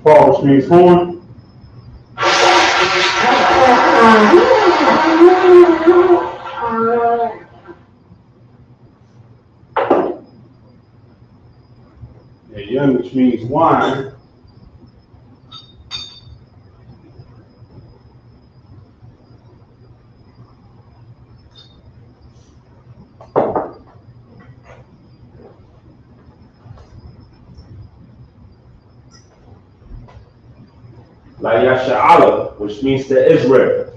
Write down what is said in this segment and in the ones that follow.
Paul, which means horn. And young, which means wine. La Yasha'ala, which means to Israel.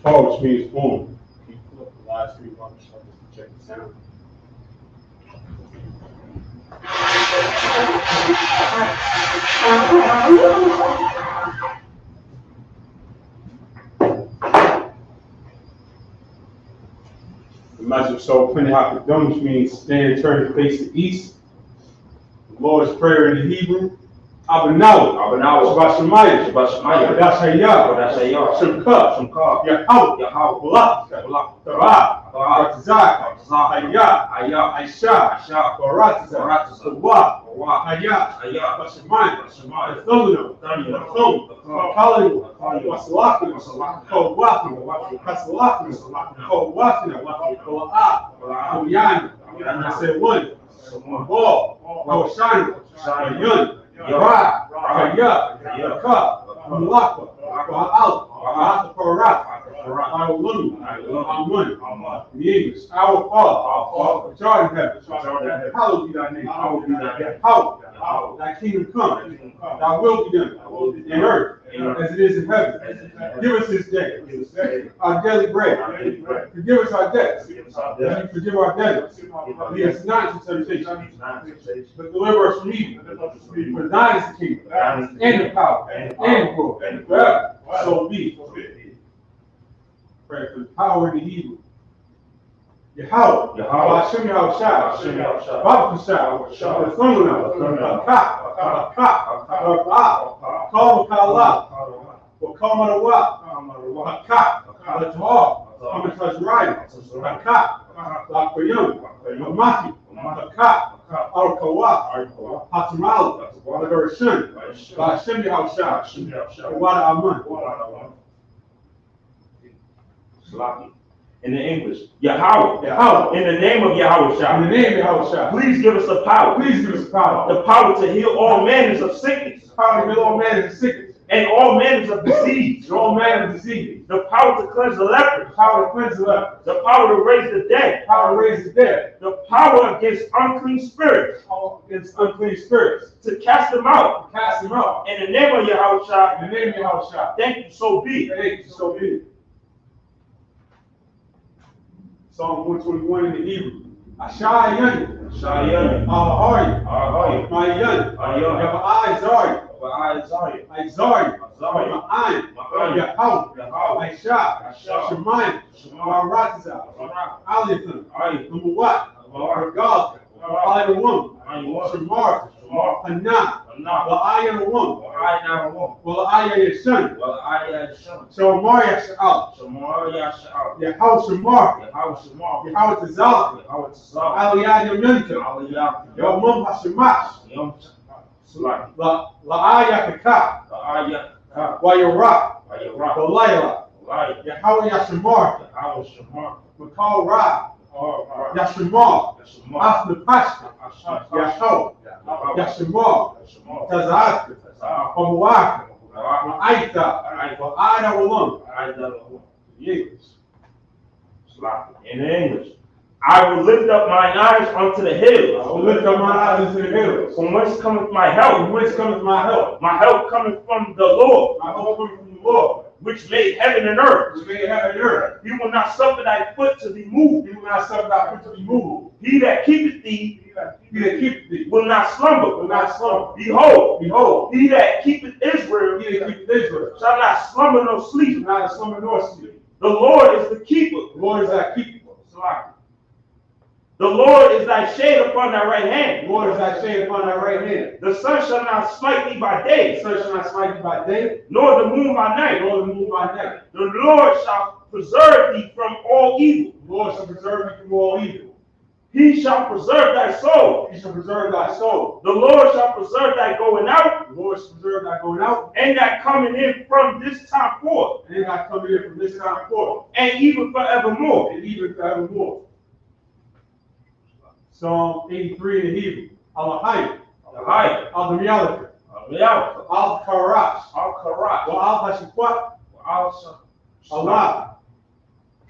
Paul, which means horn. Can you pull up the last 3 months just to check the sound? Imagine so plenty hakadam, which means stand, turn, and face the east. The Lord's Prayer in the Hebrew. Abanawa. Shabbat Shemayah. Kodash Hayah. Shemka. Yahweh. Balak. Torah. Ratazak. Hayah. Aisha. Baratazak. Kawah. Hayah. Bashemayah. Thumino. Kalayu. Masalaki. Kawafina. Kasalaki. Kawafina. Kawa'ah. Kawiyani. I said one. Ball. Kawashani. Yun. Yara, Hayah, Ka, Mulaka, Ba'al, Parat, Alunu, Amun, the English, our Father, Jordan heaven, hallowed be thy name, hallowed, thy kingdom come, thy will be done, in earth, as it is in heaven. Give us this day our daily bread. Forgive us our debts, as we forgive our debtors. Lead us not into temptation, but deliver us from evil. For thine is the kingdom, and the power, and the glory, forever. So be. Pray for the power in the Hebrew. Yahweh, Hashem Yahushua, Baruch Hashem, the Thumuna, Kal Kala, Kal Marawa, Hakak, the Tahar, Amataj Ryan, Hakak, Lakayum, Maki, Hakak, Al Kawa, Hatamala, the Rishon, Hashem Yahushua, Wada Amun. In the English, Yahweh. In the name of Yahweh. Please give us the power. The power to heal all manners of sickness. And all manners of disease. The power to cleanse the lepers. The power to raise the dead. The power against unclean spirits. To cast them out. In the name of Yahweh. Thank you, so be. Psalm 121 in the Hebrew. Ashayani. Ahari. Mayan. Yaba'ai Zari. Isari. Ma'ayin. Yahweh. Aisha. Shemayim. Ratazak. Aliyathan. Muwat. God. Aliyawum. Shamar. Hanan. La'ayan Awum. La'ayan Yashan. Shamar Yasha'al. Yahweh Shamar. Yahweh Tazal. Aliyah Yaminta. Yomum Hashemash. La'ayah Kakak. Wayara. Walayla. Yahweh Yashamar. Makal Ra. Yashamar. Asna Pashka. Yahweh. Yashamar. Tazak. Omawaka. Ma'aita. Wa'ada Walum. In English, I will lift up mine eyes unto the hills. From whence cometh my help? My help cometh from the Lord. Which made heaven and earth. He will not suffer thy foot to be moved. He that keepeth thee will not slumber. Behold, he that keepeth Israel shall not slumber nor sleep. The Lord is the keeper. The Lord is thy shade upon thy right hand. The sun shall not smite thee by day, nor the moon by night. The Lord shall preserve thee from all evil. The Lord shall preserve thee from all evil. He shall preserve thy soul. He shall preserve thy soul. The Lord shall preserve thy going out, The Lord shall preserve thy going out, and thy coming in from this time forth, and thy coming in from this time forth, and even forevermore. and even forevermore. Psalm 83 in the Hebrew. Al-Hayy, Al-Hayy, Al-Damialika, Al-Yalka, Al-Karash, Al-Karat, Al-Hashikwat, Al-Sa, Allah,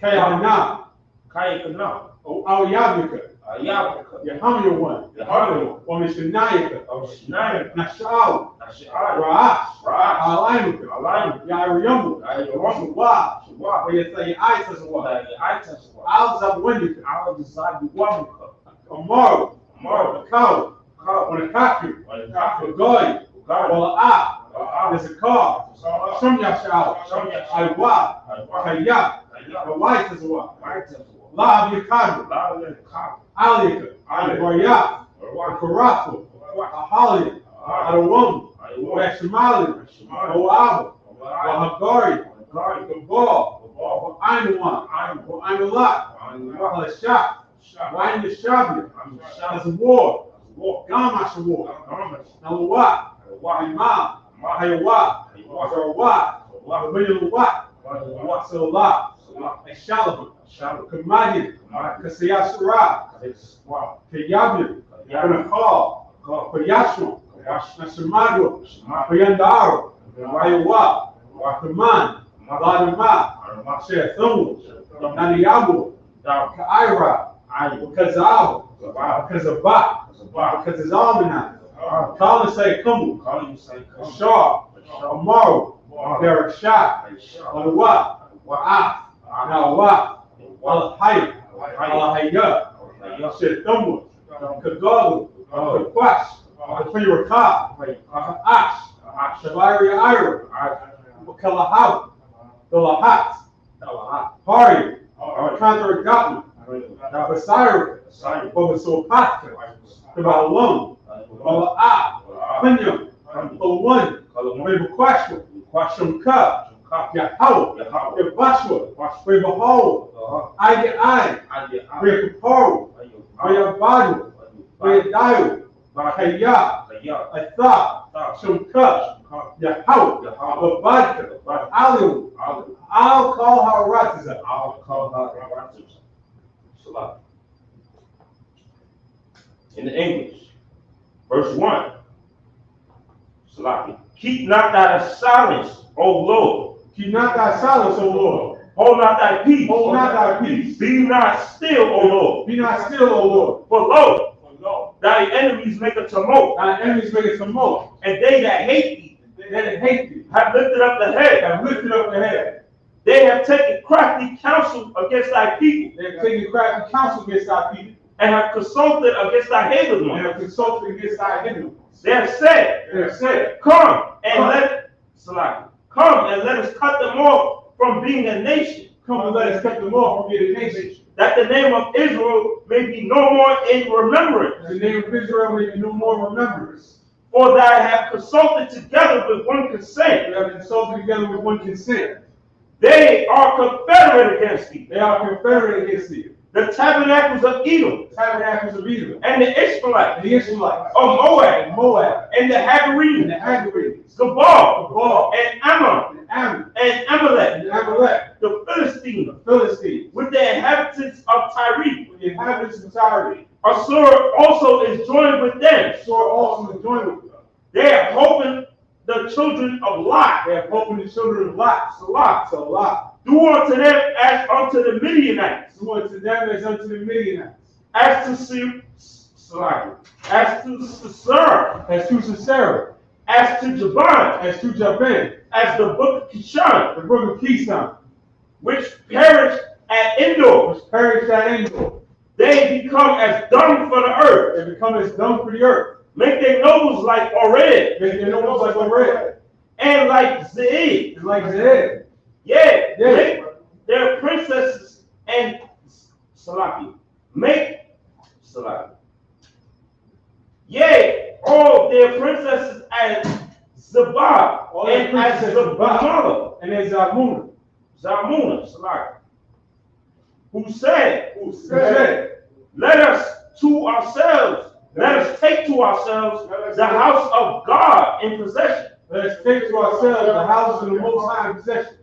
Kayana, Kayakana, Al-Yabnika, Al-Yalka, Yahamya one, Yahamya, Wamishanayika, Al-Shinayim, Nashal, Nashai, Ra'ash, Ra'ash, Al-Aimika, Al-Aim, Yairayamu, Al-Yaram, Shawah, Shawah, Wayasay Isasawah, Al-Itaswa, Al-Zabwindika, Al-Zabiwamka, Amaru, Amar, Akau, Kau, Wanakaku, Wanakaku, Goy, Ugari, Wala'ah, Ra'ah, there's a car, Sara, Shum Yashal, Shamya, Aywa, Aywa, Kayyak, Kayyak, Awai Tazwa, Itaswa, La Abiyakadu, La'al, Kau, Alika, Ali, Waryak, Arwa, Karafu, Arwa, Ahalia, Adawam, Aywa, Washimali, Shimali, Oabu, Obai, Wahagari, Ugari, Gabal, Gabal, Ainuan, Ainulat, Aywa, Halashak, Shah, Wain the Shabia, Shah, as a war, War, Gamash war, Garment, Nawat, Arwa, Imam, Mah, Hayawat, Aywa, Zawat, Wa, William-Wat, Wa, Salah, Salah, Shalom, Shalom, Kamadi, Kamadi, Kasiyasura, Wa, Kayabim, Yabim, Panakal, Kau, Payashmo, Wash, Nasamadu, Shema, Payandaro, Wa, Hayawat, Wa, Kaman, Ma, Ladama, Arma, Shethamu, Dam, Nadiyabu, Dam, Kaira, Ayi, Kazabu, Zabah, Kazabat, Zabah, Kazalmanat, Ah, Kala say Kumu, Kau, you say, Kau, Shah, Shah, Amaru, Wa, Barak Shah, Shah, Alawat, Wa, Wa'af, Nawat, Wa, Al-Hayy, Hayy, Al-Hayyah, Hayy, Shethamu, Dam, Kagalu, Kau, Kakwash, Kafiraka, Hayy, Ash, Ash, Shabari Ira, Ash, Kalahab, Dalahat, Dalahat, Hari, Hari, Kantar Gatman, Dam, Basir, Sai, Babasopatka, Kabalum, Bala'ah, Pinyam, Kawan, Babakwashwa, Shumka, Yahau, Yabashwa, Babahol, Aya, Babaparu, Bayabadu, Bayadayu, Kaya, Atha, Shumka, Yahau, Babadka, Alu, I'll call her Ratizah. I'll call her Rabbis. Salah. In the English, verse 1. Salah. Keep not thy silence, O Lord. Keep not thy silence, O Lord. Hold not thy peace. Hold not thy peace. Be not still, O Lord. Be not still, O Lord. For lo, thy enemies make a tumult, Thy enemies make a tumult. and they that hate thee They that hate thee have lifted up the head. have lifted up their head. They have taken crafty counsel against thy people, They have taken crafty counsel against thy people. and have consulted against thy hated And ones. have consulted against thy hidden ones. They have said, They have said, Come and let us cut them off from being a nation, come and let us cut them off from being a nation. that the name of Israel may be no more in remembrance. The name of Israel may be no more remembrance. For thou hast consulted together with one consent. They have consulted together with one consent. They are confederate against thee. They are confederate against thee. The tabernacles of Edom, The tabernacles of Edom, and the Ishmaelites, the Israelites, of Moab, and Moab, and the and Hagarenes, the Hagarenes, Gabal, Baal, and Ammon, and Ammon, and Amalek, and Amalek, the Philistines, the Philistines, with the inhabitants of Tyre. with the inhabitants of Tyre. Assur also is joined with them. Sore also is joined with them. They are hoping the children of Lot. They have opened the children of Lot. Salah. So Lot. Do unto them as unto the Midianites, Do unto them as unto the Midianites. as to Salah, as to Sisera, As to Sisera. as to Jaban, As to Jabin. as the book of Kishan, The brook of Kishon. which perished at Endor. Which perished at Endor. They become as dung for the earth. They become as dung for the earth. Make their nobles like Ored, Make their nobles like a red. and like Zeid. It's like Zed. Yeah, Yeah. make their princesses and Salaki. Make Salaki. Yea, all their princesses as Zabah All their and as princesses as Zabah. Zabah. And as Zamun. Zamuna, Salak, who said, let us take to ourselves the house of God in possession. Let us take to ourselves the house of the Most High in possession.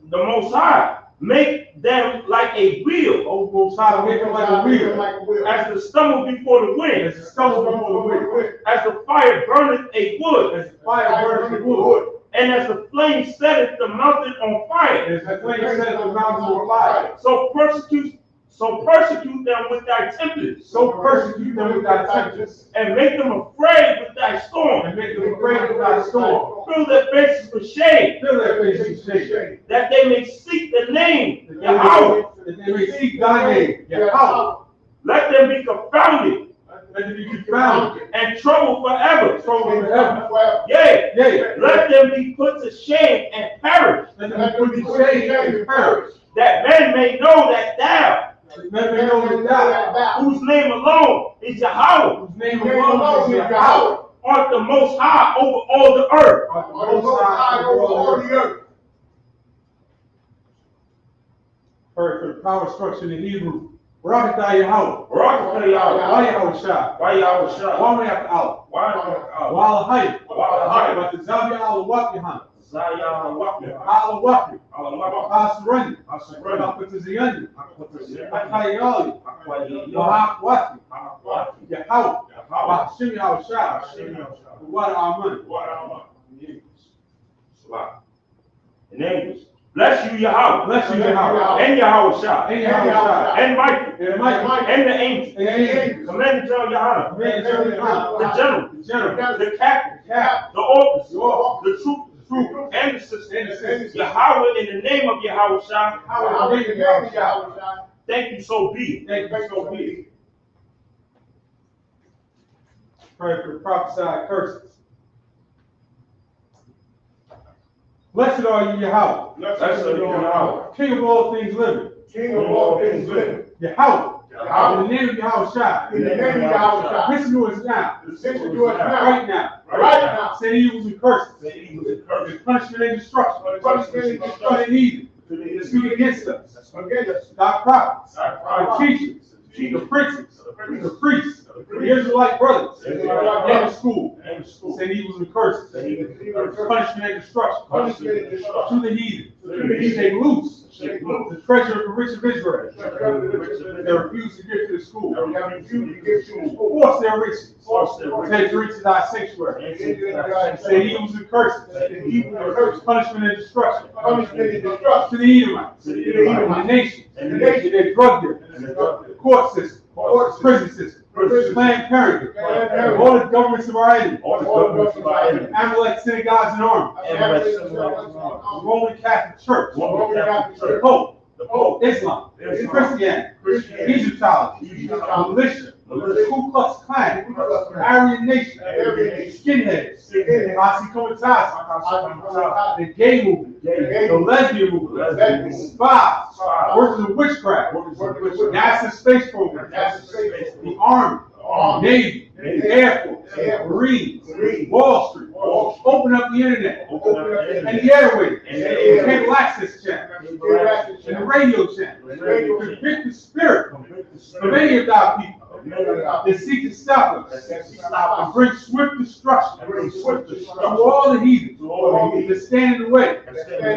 The Most High, make them like a wheel. Oh, Most High, make them like a wheel. As the stubble before the wind. As the stubble before the wind. As the fire burneth a wood. As the fire burns the wood. And as the flame setteth the mountain on fire. As the flame setteth the mountain on fire. So persecute them with thy tempest. So persecute them with thy tempest. And make them afraid with thy storm. And make them afraid with thy storm. Fill their faces with shame. Fill their faces with shame. That they may seek the name, Yahweh. That they may seek thy name, Yahweh. Let them be confounded. Let them be confounded. And troubled forever. Troubled forever. Yea. Let them be put to shame and perish. Let them be put to shame and perish. That men may know that thou, whose name alone is Yahweh, whose name alone is Yahweh, art the Most High over all the earth. Heard for the power structure in Hebrew. Rebekah Yahweh. Rebekah Yahweh. Why Yahweh Shah? Why Yahweh Shah? Why we have to out? While Hayy. But the Zavia Allah Wakihan. Allah Waki. Asrani. Akutaziyani. Akayali. Wahak Waki. Yahweh. Bahashim Yahweh Shah. What Amen. In English. Bless you, Yahweh. Bless you, Yahweh. And Yahweh Shah. And Yahweh Shah. And Michael. And Michael. And the angels. And angels. Commander General Yahweh. Commander General Yahweh. The general. The general. The captain. The officer. The trooper. And the sisters. Yahweh, in the name of Yahweh Shah. Thank you, so be it. Thank you, so be it. Pray for the prophesied curses. Blessed are you, Yahweh. Blessed are you, Yahweh. King of all things living. King of all things living. Yahweh. In the name of Yahweh Shah. In the name of Yahweh Shah. Listen to us now. Listen to us now. Right now. Right now. Say evils and curses. The punishment and destruction. Punishment and destruction. To the heathen. Speak against us. Against us. Thy prophets. The teachers. The princes. The priests. The Israelite brothers. And the school. Say evils and curses. Punishment and destruction. To the heathen. Say loose. The treasure of the rich of Israel. They refuse to give to the school. Force their riches. Take drink to thy sanctuary. Say evils and curses. Punishment and destruction. To the Edomites. And the nations. And their drug dealers. The court system. Prison system. Planned Parenthood. All the governments of our enemy. Amalek synagogues and armies. The Roman Catholic Church. The Pope. Islam. Christianity. Egyptology. Militia. The Ku Klux Klan. Aryan Nation. Skinheads. The gay movement. The lesbian movement. Spies. Workers of witchcraft. NASA space program. The Army. Navy. Air Force. Marines. Wall Street. Open up the internet. And the airways. The cable access channel. And the radio channel. Convict the spirit of many of thy people. They seek to stop us. And bring swift destruction to all the heathens that stand in the way.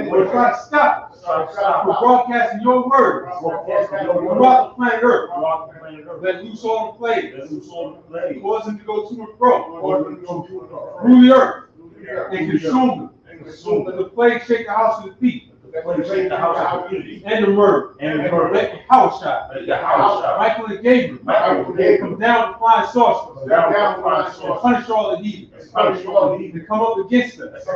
Or try to stop us from broadcasting your word throughout the planet Earth. Let loose all the plagues. Cause them to go to and fro. Rule the earth and consume them. Let the plague shake the house of the people. And the murder. Let the house shot. Michael and Gabriel. Come down to flying saucers. And punish all the heathens. To come up against us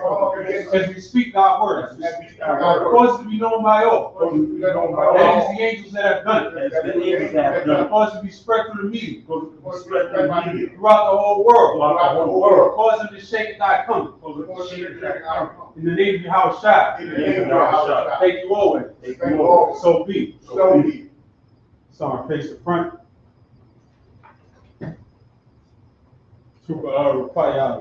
as we speak thy words. Cause it to be known by all. That is the angels that have done it. Cause it to be spread through the media. Throughout the whole world. Cause them to shake thy coming. In the name of Yahweh Shah. Thank you always. So be. Sorry, face the front. Reply out.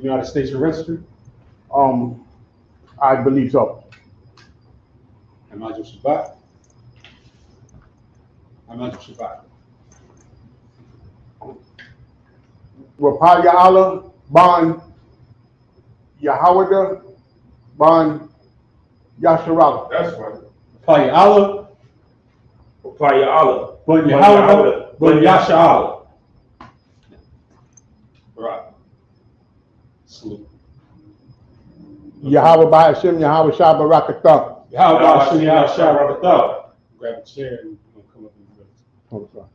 United States of registered. I believe so. Am I just Shabbat? I'm not just Shabbat. Rapaya Allah, Ban Yahawada, Ban Yasharala. That's right. Paya Allah, Upaya Allah. Bun Yahawah, Bun Yasha Allah. Right. Salute. Yahweh Bahashim, Yahweh Shabarakatah. Yahweh Hashem Yahweh Shabbat. Grab a chair and we'll come up and do it. Oh, sorry.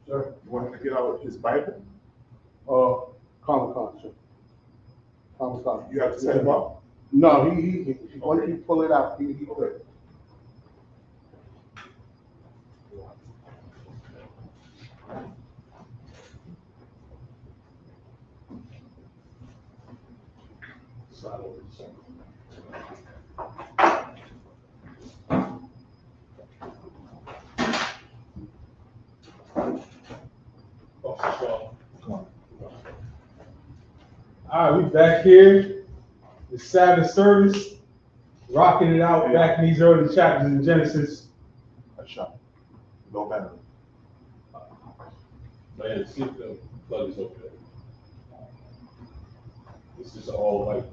Sir, you want him to get out his Bible? Comic-Con, sir. Comic-Con. You have to set him up? No, he once you pull it out, he Okay. All right, we back here. The Sabbath service, rocking it out back in these early chapters in Genesis. A shot. No battery. Man, see if the plug is open. This is all white.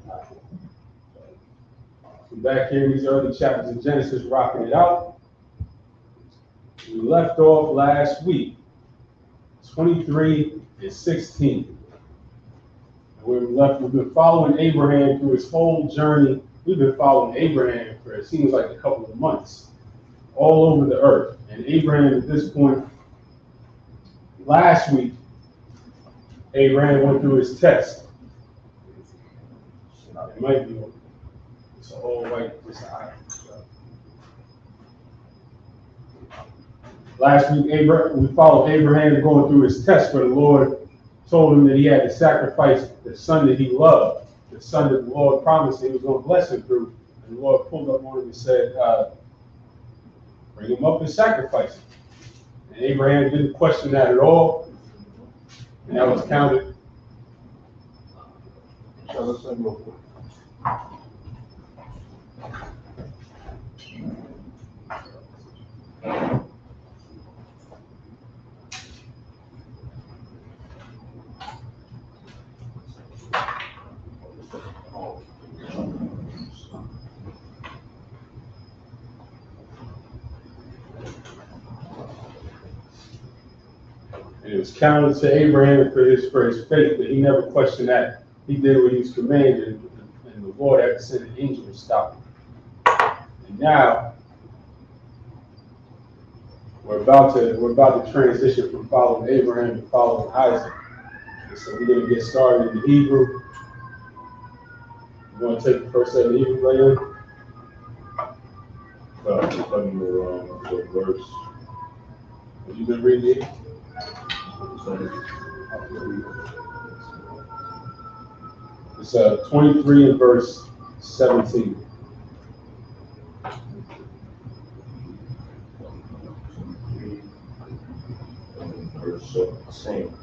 So back here in these early chapters in Genesis, rocking it out. We left off last week, 23 and 16. We've been following Abraham through his whole journey. We've been following Abraham for it seems like a couple of months, all over the earth. And Abraham at this point, last week, Abraham went through his test. It might be, it's a whole white, it's a eye. Last week, we followed Abraham going through his test where the Lord told him that he had to sacrifice the son that he loved, the son that the Lord promised he was going to bless him through. And the Lord pulled up on him and said, bring him up and sacrifice him. And Abraham didn't question that at all. And that was counted. And it was counted to Abraham for his faith that he never questioned that. He did what he was commanded, and the Lord had to send an angel to stop him. And now we're about to transition from following Abraham to following Isaac. And so we're going to get started in the Hebrew. You want to take the first set of the Hebrew, Leon? The verse. Have you been reading it? It's 23 and verse 17. Verse 17.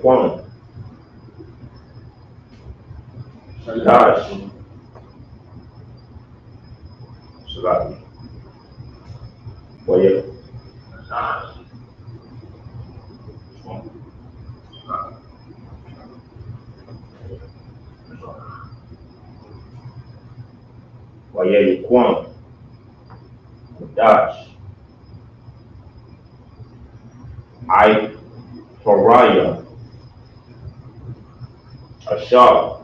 Yaquan. Dash. Salati. Waya. Yaquan. Dash. I Pariah. Ashar.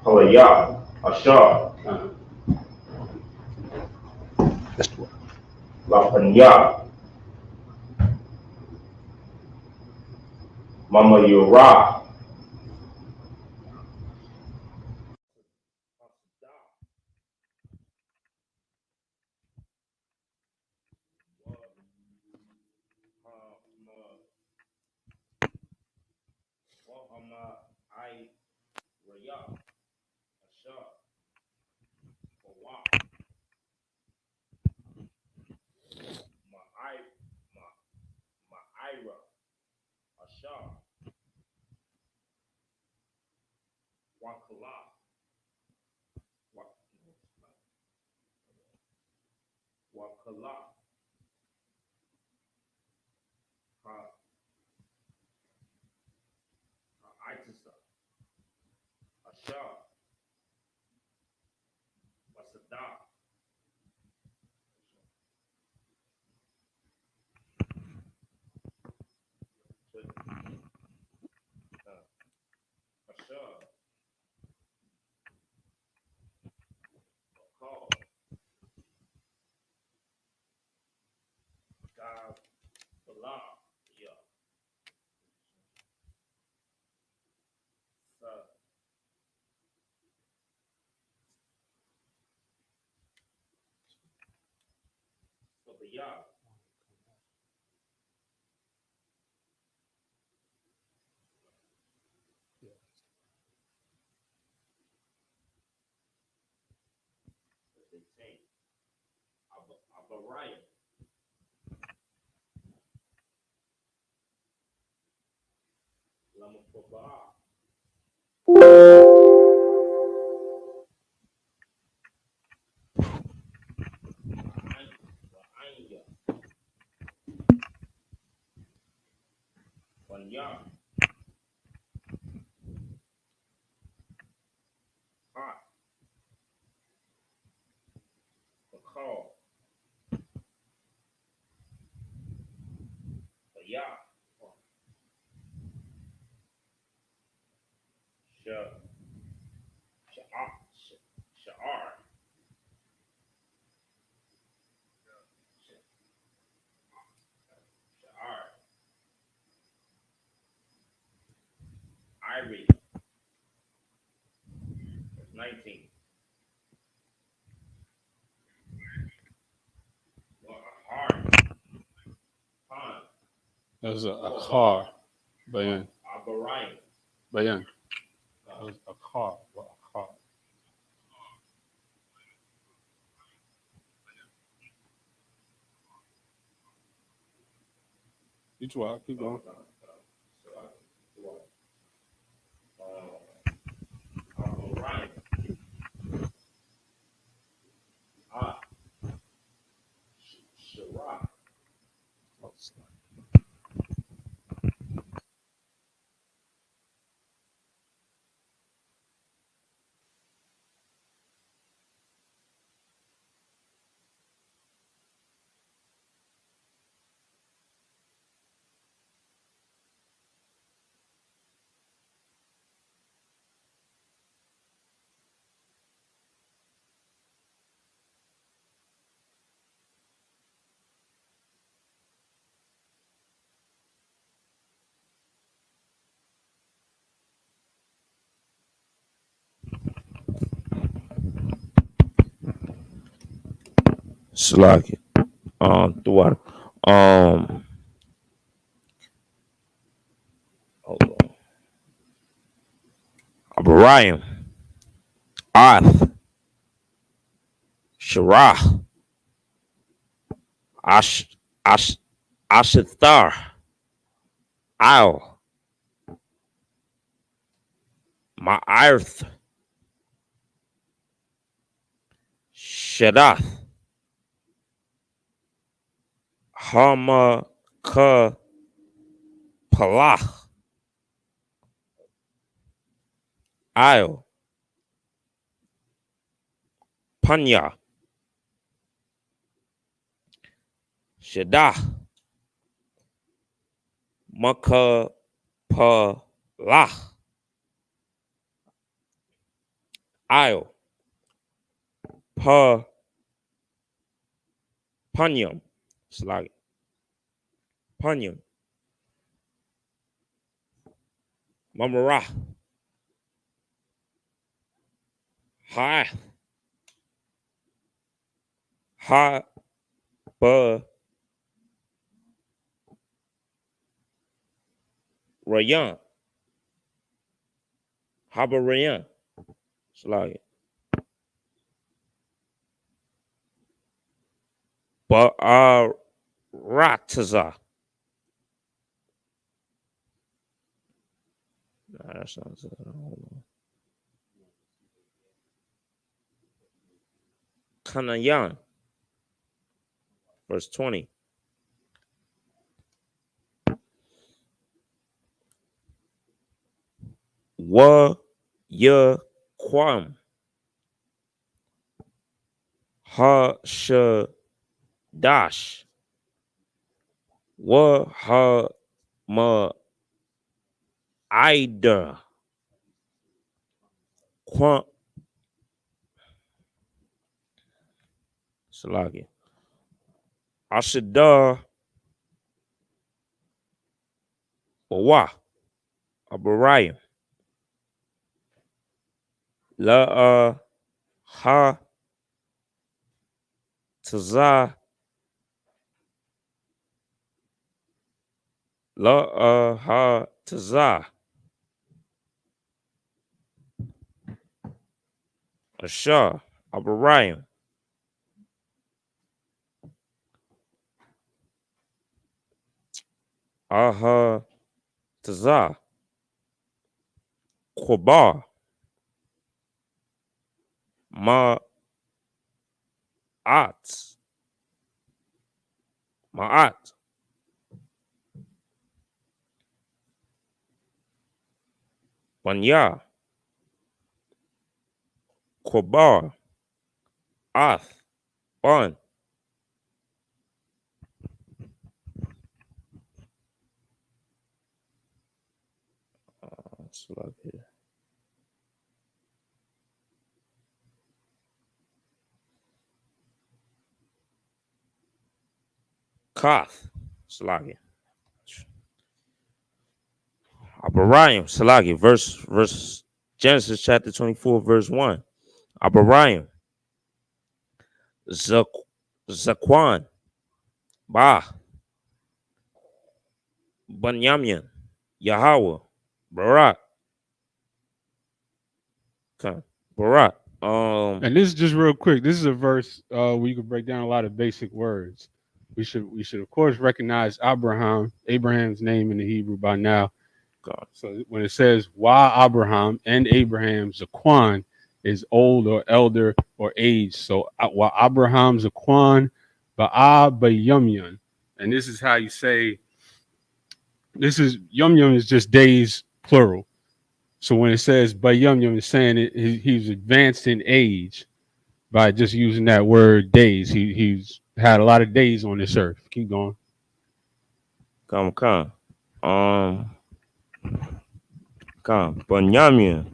Halaya, Ashar, Lapanya, Mama Yura. That's a car. Bayan. Bayan. That was a car. What a car. You try. Keep going. Slack. Tuar. Hold on. Abraham. Arth. Shirah. Ash. Ash. Ashithar. Al. Ma'arth. Shadath. Hama. Ka. Palach. Al. Panya. Shadah. Maka. Palach. Al. Pa. Panyam. Slag. Panyam. Mamara. Hi. Ha. Ba. Rayan. Haba Rayan. Salagi. Rataza. Nah, that's not it. Hold on. Kanayan. Verse 20. Wa ya kwam. Ha sha dash. Wa ha ma ida. Kwam. Salagi. Ashida. Wa. Abarayim. La ha taza. La ha taza. Asha. Abarayim. Aha taza. Kobar. Ma at. Ma'at. Banya. Kobar. Ath. Bun. Slug here. Koth. Salagi. Abarayim. Salagi. Verse Genesis chapter 24, verse 1. Abarayim. Zakwan. Bah. Bunyamin. Yahweh. Barak. Okay. Barak. And this is just real quick. This is a verse where you can break down a lot of basic words. We should of course recognize Abraham's name in the Hebrew by now. God. So when it says why Abraham and Abraham Zaquan is old or elder or age. So while Abraham Zaquan Bayumyun. And this is how you say this is Yum Yum is just days plural. So when it says Bayumyun, it's saying he's advanced in age by just using that word days. He's had a lot of days on this earth. Keep going. Come. Bunyamin.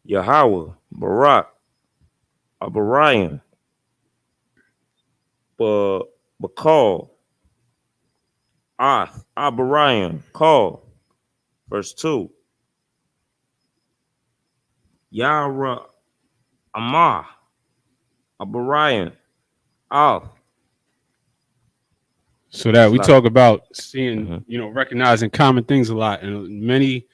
Yahweh. Barak. Abarayim. Bakal. Abarayim. Call. Verse 2. Yara Amah. Abarayim. Al. So that we Slap. talk about seeing, recognizing common things a lot, and many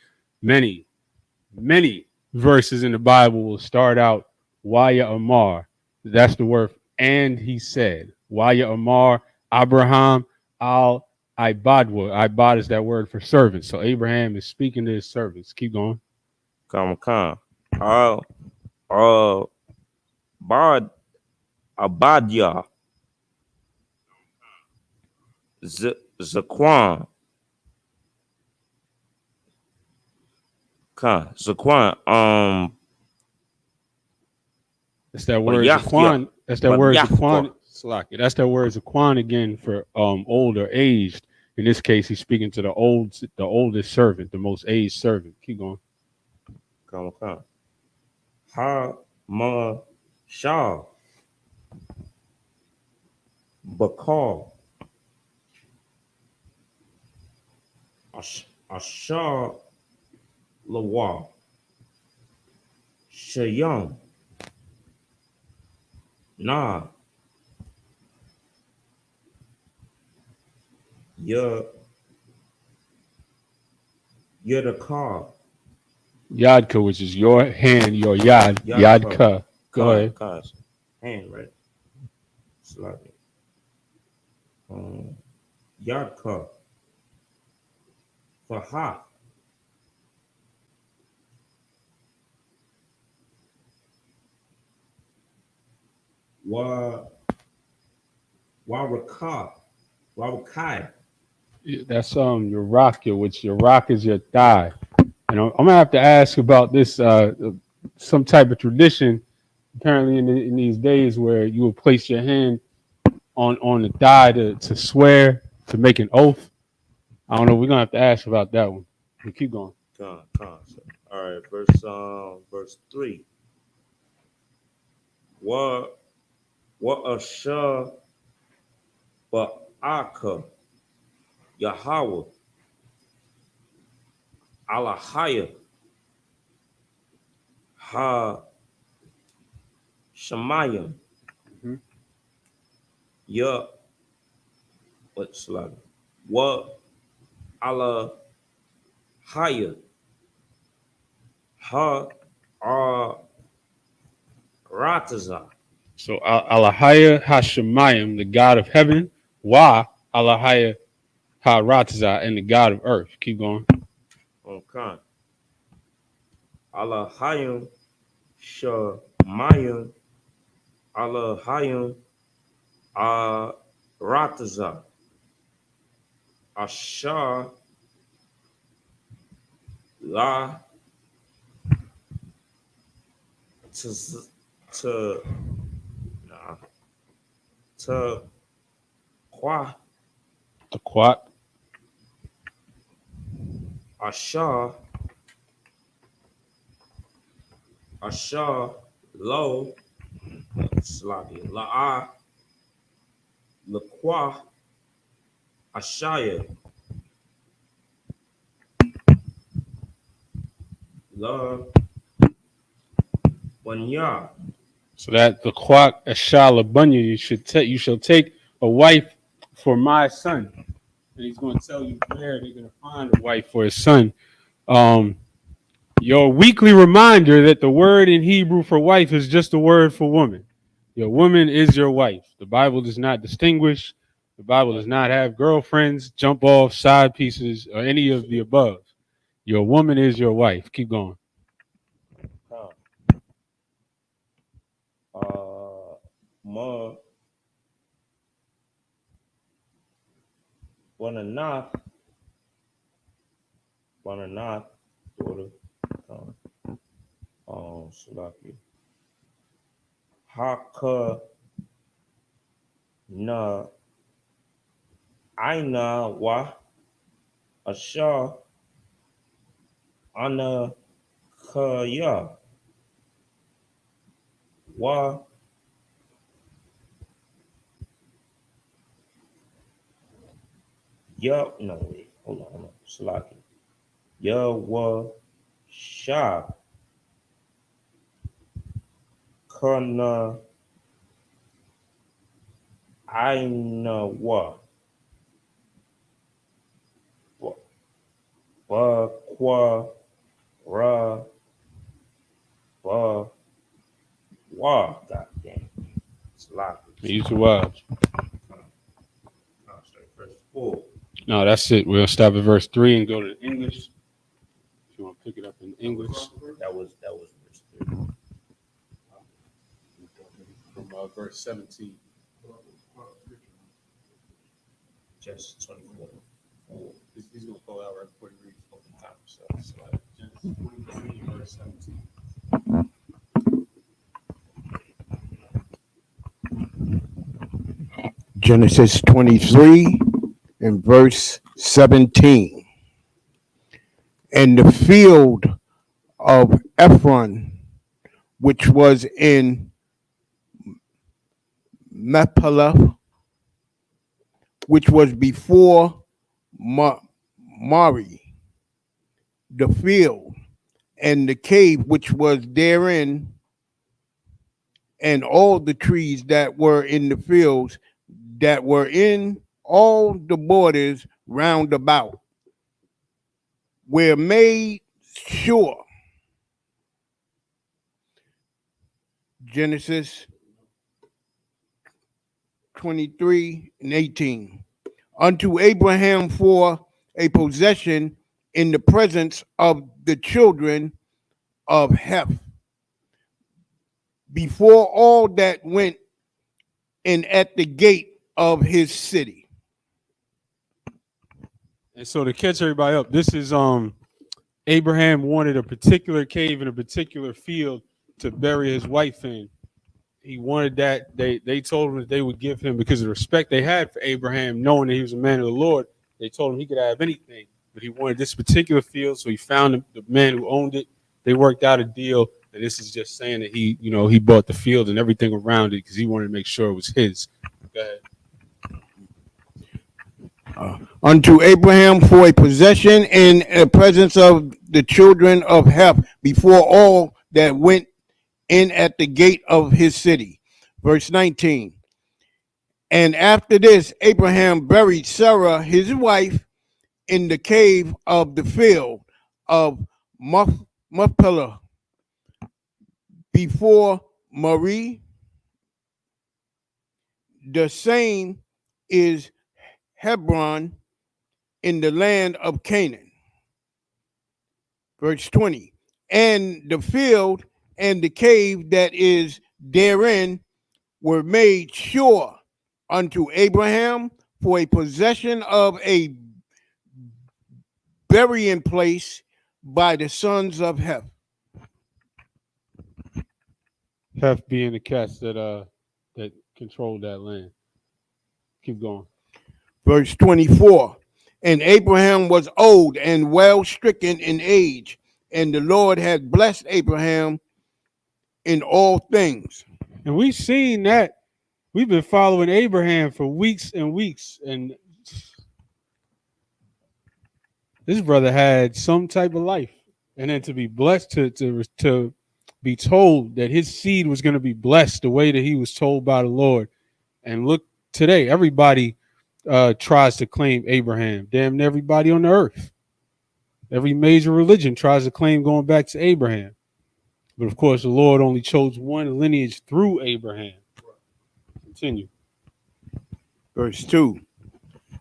verses in the Bible will start out Waya Amar. That's the word. And he said, Waya Amar, Abraham al Ibadwa. Ibad is that word for servant. So Abraham is speaking to his servants. Keep going. Come. Bad Abadia. Zaquan. Zaquan. That's that word Zaquan. That's that word Zaquan. Slaki. That's that word Zaquan again for old or aged. In this case, he's speaking to the oldest servant, the most aged servant. Keep going. Come. Ha ma shah. Bakal. Ashah Lawa, Shayam, Na, Yadakar, Yadka, which is your hand, your yad. Yadka. Go ahead. Kaz, hand, right? Slavic. Yadka, Faha, Warakah, Warakai. That's your rock, which your rock is your thigh. And I'm gonna have to ask about this some type of tradition apparently in these days where you will place your hand on the thigh to swear to make an oath. I don't know. We're gonna have to ask about that one. We keep going. All right, verse 3. What Asha Ba'aka Yahweh Alahaya Ha Shemayim Mhm. Ya what's like what Alahaya Ha Rataza. So Alahaya Hashemayim, the God of heaven. Wa Alahaya Ha-Ratazah, and the God of earth. Keep going. Okay. Alahayim Shemayim Alahayim Rataza Ashar La to nah, to Kwa The Quat. Ashar Lo Slavi La Laqua Ashaya La Wanya. So that the Quat Ashala Bunya, you shall take a wife for my son. And he's going to tell you where they're going to find a wife for his son. Your weekly reminder that the word in Hebrew for wife is just a word for woman. Your woman is your wife. The Bible does not distinguish. The Bible does not have girlfriends, jump off, side pieces, or any of the above. Your woman is your wife. Keep going. Ma Wananath daughter Salaki Haka na Aina wa Asha Ana Kaya wa Ya no wait hold on Salaki Ya wa Sha Kana Aina wa Kwa Ra Wa God damn Salaki. Use the words. Verse 4. No, that's it. We'll stop at verse 3 and go to the English. If you want to pick it up in English. That was verse 3. From verse 17. Genesis 24. He's going to pull out right before he reads both the time. So Genesis 23, verse 17. Genesis 23 and verse 17. And the field of Ephron, which was in Mephalah, which was before Mari, the field and the cave which was therein, and all the trees that were in the fields that were in all the borders round about were made sure. Genesis 23 and 18. Unto Abraham for a possession in the presence of the children of Heth, before all that went in at the gate of his city. And so to catch everybody up, this is Abraham wanted a particular cave in a particular field to bury his wife in. He wanted that. They told him that they would give him, because of the respect they had for Abraham, knowing that he was a man of the Lord, they told him he could have anything. But he wanted this particular field, so he found the man who owned it. They worked out a deal, and this is just saying that he bought the field and everything around it because he wanted to make sure it was his. Go ahead. Unto Abraham for a possession in the presence of the children of Heth, before all that went in at the gate of his city. Verse 19. And after this, Abraham buried Sarah, his wife, in the cave of the field of Machpelah, before Moreh. The same is Hebron, in the land of Canaan. Verse 20. And the field and the cave that is therein were made sure unto Abraham for a possession of a burying place by the sons of Heth. Heth being the cats that controlled that land. Keep going. Verse 24. And Abraham was old and well stricken in age, and the Lord had blessed Abraham in all things. And we've seen that. We've been following Abraham for weeks and weeks, and this brother had some type of life. And then to be blessed, to be told that his seed was going to be blessed the way that he was told by the Lord. And look, today, everybody tries to claim Abraham. Damn near everybody on the earth. Every major religion tries to claim going back to Abraham. But of course, the Lord only chose one lineage through Abraham. Continue. Verse 2.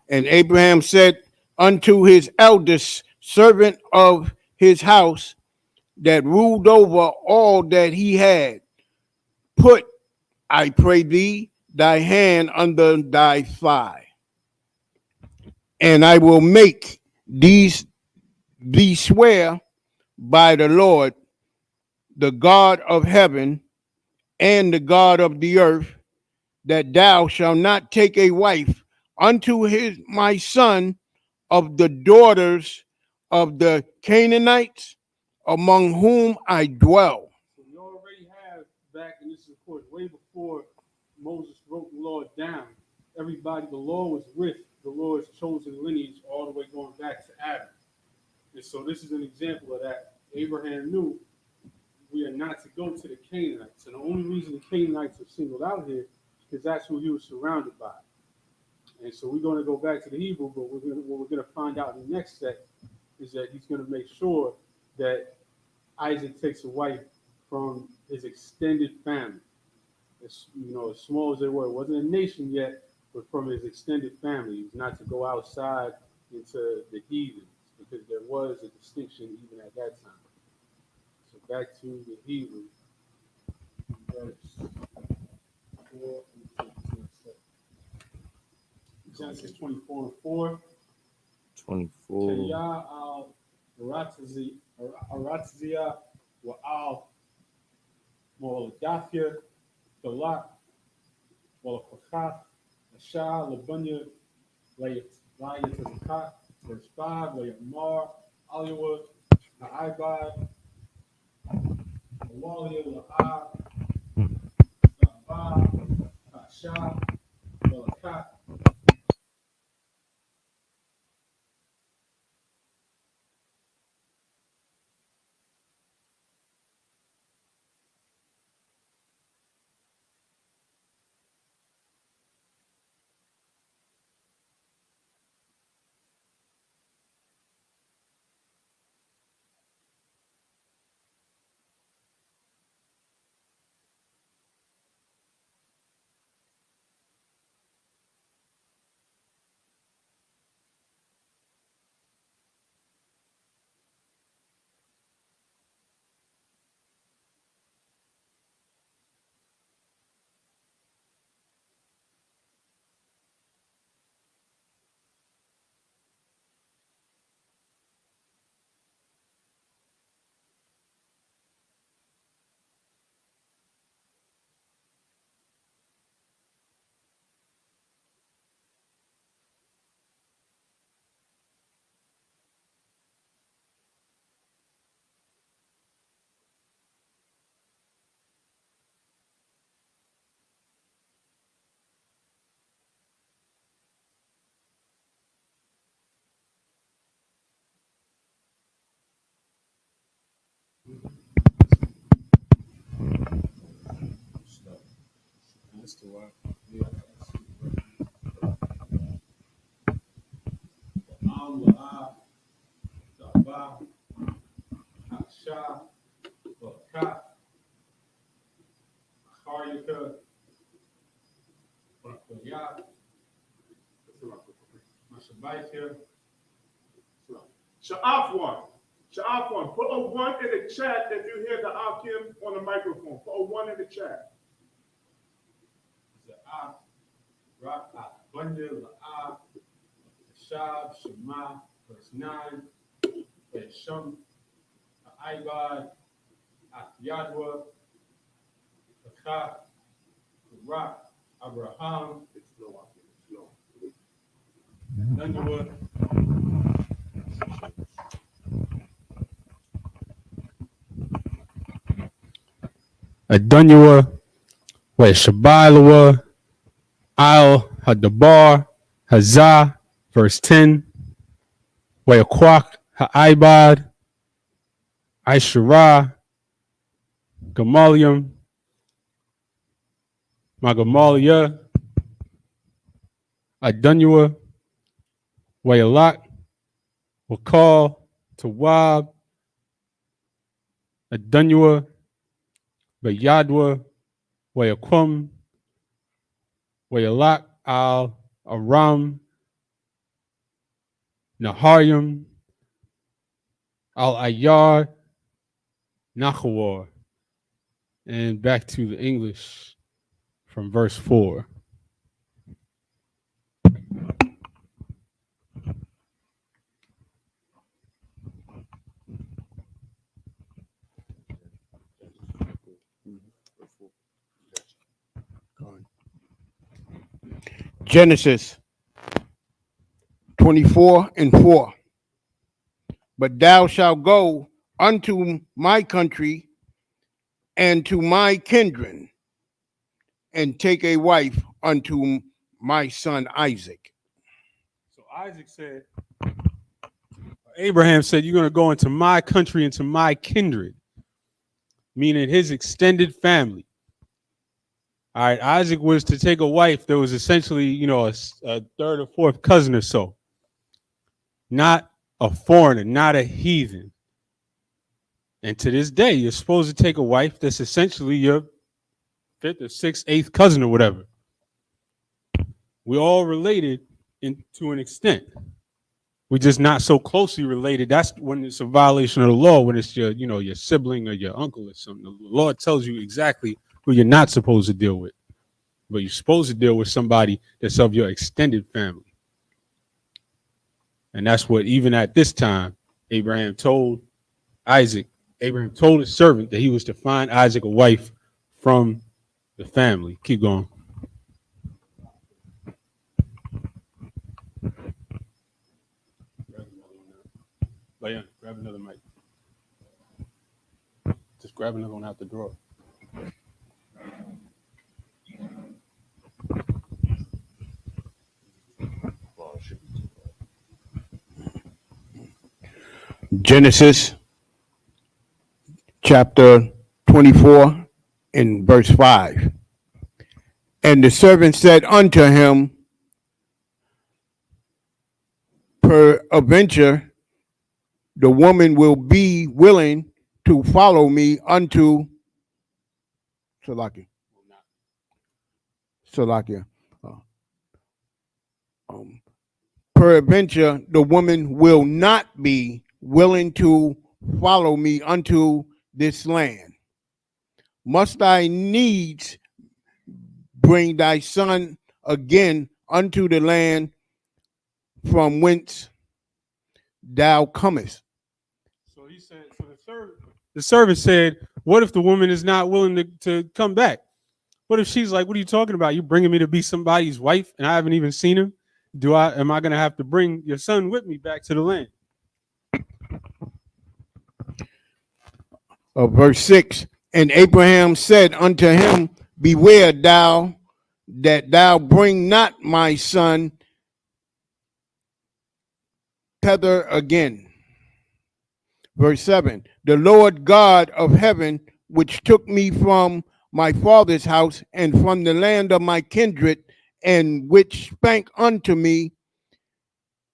And Abraham said unto his eldest servant of his house that ruled over all that he had, put, I pray thee, thy hand under thy thigh, and I will make thee swear by the Lord, the God of heaven and the God of the earth, that thou shalt not take a wife unto my son of the daughters of the Canaanites, among whom I dwell. So we already have back, and this is of course way before Moses wrote the law down. Everybody, the law was with the Lord's chosen lineage all the way going back to Adam. And so this is an example of that. Abraham knew we are not to go to the Canaanites. And the only reason the Canaanites are singled out here is because that's who he was surrounded by. And so we're going to go back to the Hebrew, but what we're going to find out in the next set is that he's going to make sure that Isaac takes a wife from his extended family. As small as they were, it wasn't a nation yet, but from his extended family. He was not to go outside into the heathens, because there was a distinction even at that time. So back to the Hebrew, verse 4 and 6. Genesis 24 and 4. 24. Kaya al Aratzia wa al Moladafia, Galat, Walakochath, Ashah, Labunya, Layatazakat, verse 5, Layamar, Aliwa, Naibad, Walia, La'ah, Sabbath, Ashah, Walakat. Sha'af one. Put a one in the chat if you hear the Akim on the microphone. Put a one in the chat. Shab, Shema, verse 9, Shum, Ibad, Yadwa, Achah, Rak, Abraham, Nandua, Adunyua, Shabalua, Al Hadabar, Hazah, verse 10, Kwak, Ha'ibad, Aishara, Gamalium, Magamalia, Adunyua, Wayalak, Wakal, Tawab, Adunyua, Bayadwa, Wayakum, Wayalak, Al Aram, Naharium, Al Ayar, Nachawar. And back to the English from verse 4. Genesis 24:4. But thou shalt go unto my country and to my kindred, and take a wife unto my son Isaac. So Isaac said, Abraham said, you're going to go into my country, into my kindred, meaning his extended family. All right, Isaac was to take a wife that was essentially, a third or fourth cousin or so. Not a foreigner, not a heathen. And to this day, you're supposed to take a wife that's essentially your fifth or sixth, eighth cousin or whatever. We're all related to an extent. We're just not so closely related. That's when it's a violation of the law, when it's your, your sibling or your uncle or something. The law tells you exactly who you're not supposed to deal with. But you're supposed to deal with somebody that's of your extended family. And that's what, even at this time, Abraham told his servant that he was to find Isaac a wife from the family. Keep going. Grab another mic. Just grab another one out the drawer. Genesis chapter 24 and verse 5. And the servant said unto him, peradventure, the woman will be willing to follow me unto Salakia. Peradventure, the woman will not be willing to follow me unto this land. Must I needs bring thy son again unto the land from whence thou comest? So he said, the servant said, what if the woman is not willing to come back? What if she's like, what are you talking about? You bringing me to be somebody's wife and I haven't even seen him? Am I going to have to bring your son with me back to the land? Verse 6, and Abraham said unto him, beware thou that thou bring not my son thither again. Verse 7, the Lord God of heaven, which took me from my father's house and from the land of my kindred, and which spake unto me,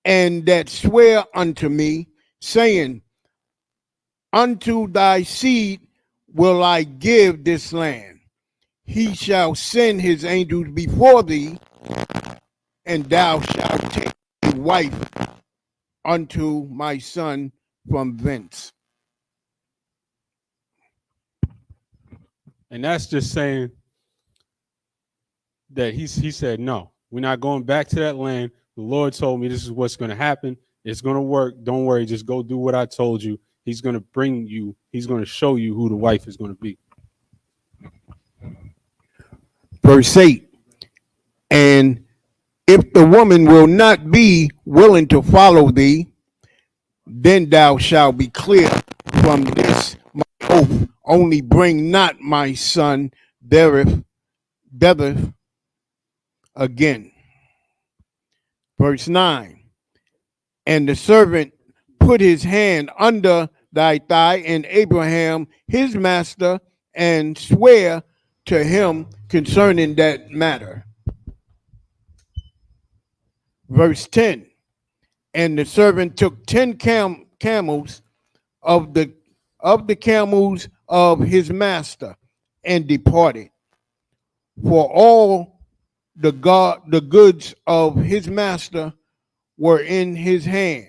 and that swear unto me, saying, unto thy seed will I give this land. He shall send his angels before thee, and thou shalt take a wife unto my son from thence. And that's just saying that he said, no, we're not going back to that land. The Lord told me this is what's going to happen. It's going to work. Don't worry. Just go do what I told you. He's going to bring you, he's going to show you who the wife is going to be. Verse 8, and if the woman will not be willing to follow thee, then thou shalt be clear from this my oath. Only bring not my son thereth again. Verse 9, and the servant put his hand under thy thigh, and Abraham his master, and swear to him concerning that matter. Verse 10, and the servant took 10 camels of the camels of his master, and departed. For all the goods of his master were in his hand.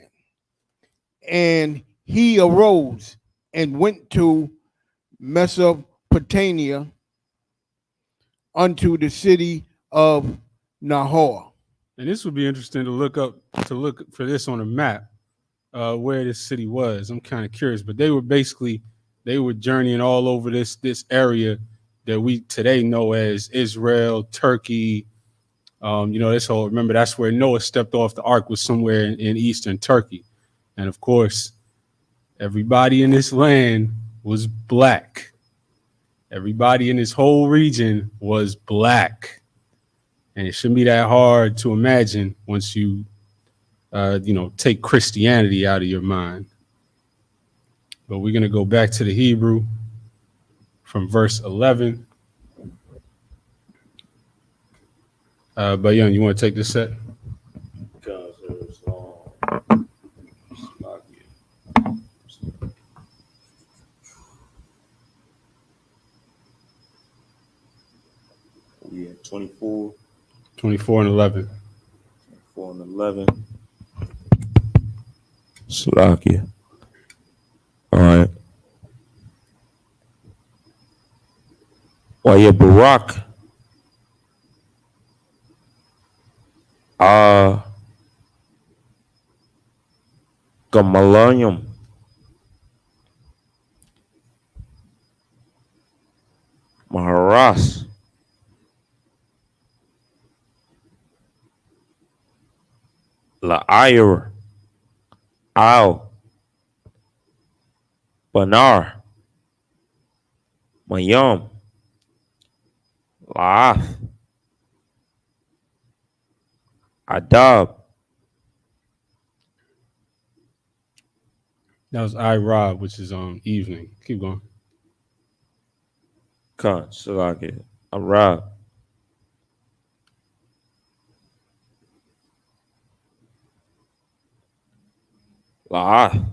And he arose and went to Mesopotamia, unto the city of Nahor. And this would be interesting to look for this on a map, where this city was. I'm kind of curious, but they were journeying all over this area that we today know as Israel, Turkey. This whole, remember, that's where Noah stepped off the ark, was somewhere in eastern Turkey. And of course, everybody in this land was black. Everybody in this whole region was black. And it shouldn't be that hard to imagine once you, take Christianity out of your mind. But we're going to go back to the Hebrew from verse 11. Bayan, you want to take this set? Yeah, 24. 24 and 11. 24 and 11. Slovakia. All right. Waya Barak. Gamalayam. Maharas. La'ayr. Al. Banar. Mayam. La'ath. Adab. That was Rob, which is evening. Keep going. Khan. Slovakia. Arab. La'ath.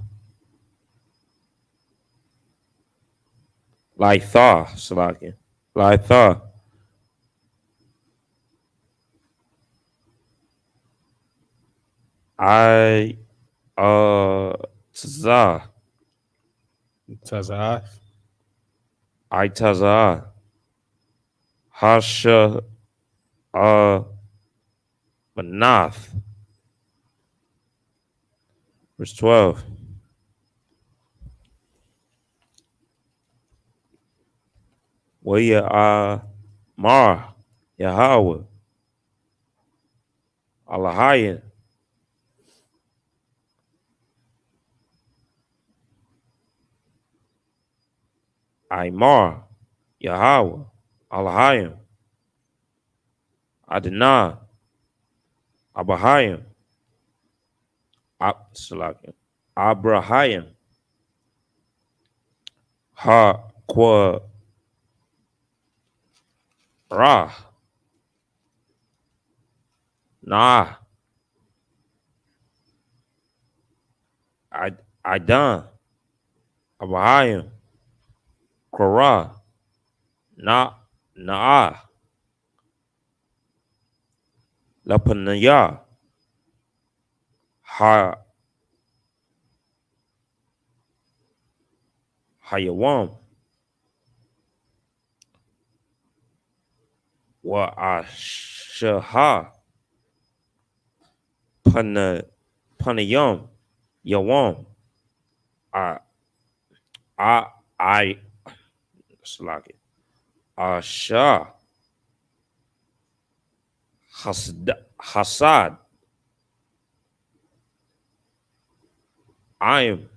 Laitha. Slovakia. Laitha. Tazah. Tazah. Tazah. Hasha. Manath. Verse 12. Waya Mar Yahweh Alahayan Aymar Yahweh Alahayan Adonai Abahayim Abrahayim Ha Qua Ra Nah Idan Abraham Korah Na Naah Lapanaya Ha Hayawam Wa Ashaha Panayam Yawam I I Slack it Asha Hasad I'm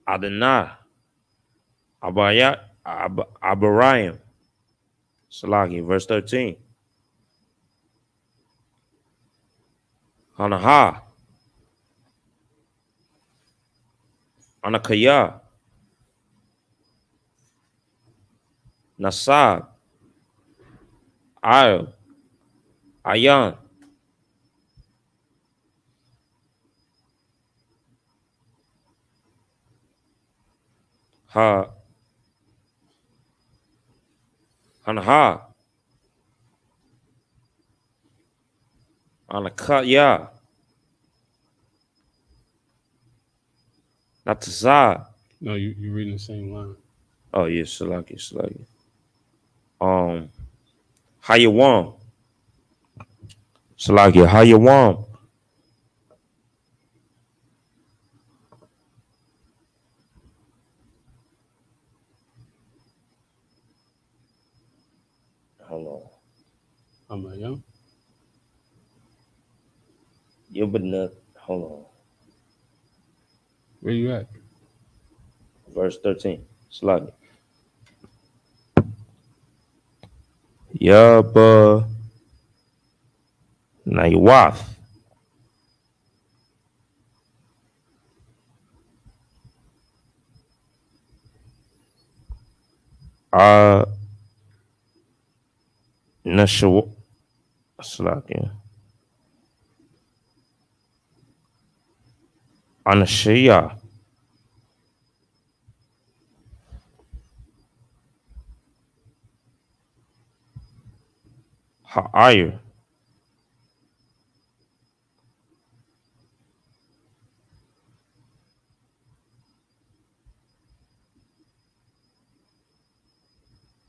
Adonai Abarayim Salaki, verse 13. Hanaha Anakaya Nasab Al Ayan Ha Hanaha Anakaya Natazah. No, you're reading the same line. Oh yes, Salaki. Hayawam. Salaki, Hayawam. Hold on. Amayam. Yubinut. Hold on. Where you at? Verse 13. Salaki. Yaba Naywath. Nashaw Salaki. Anashia. Ha'ayr.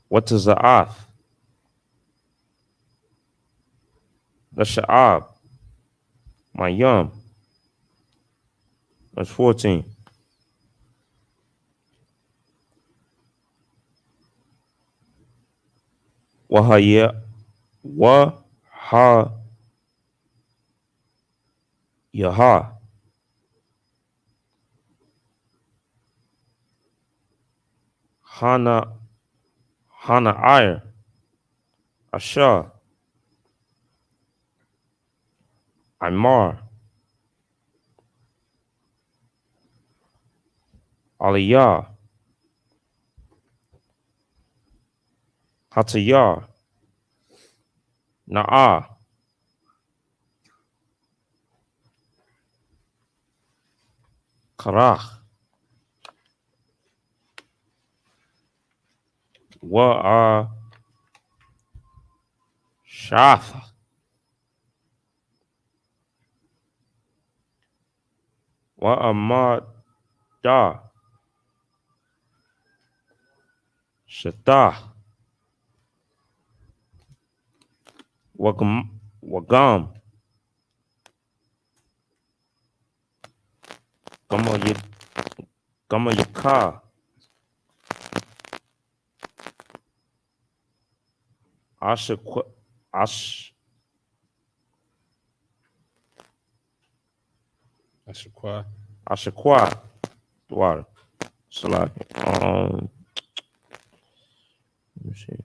What is the Ath? The Sha'ab. My yum. Verse 14. Wahaya Waha Yaha Hana Ayr Asha Imar Aliyah Hatayah Na'ah Karach Wa'a Shath Wa'amad Da Shatah Wagam Gama Yaka Ash Ashaqua. Ashaqua Water Salaki. Let me see.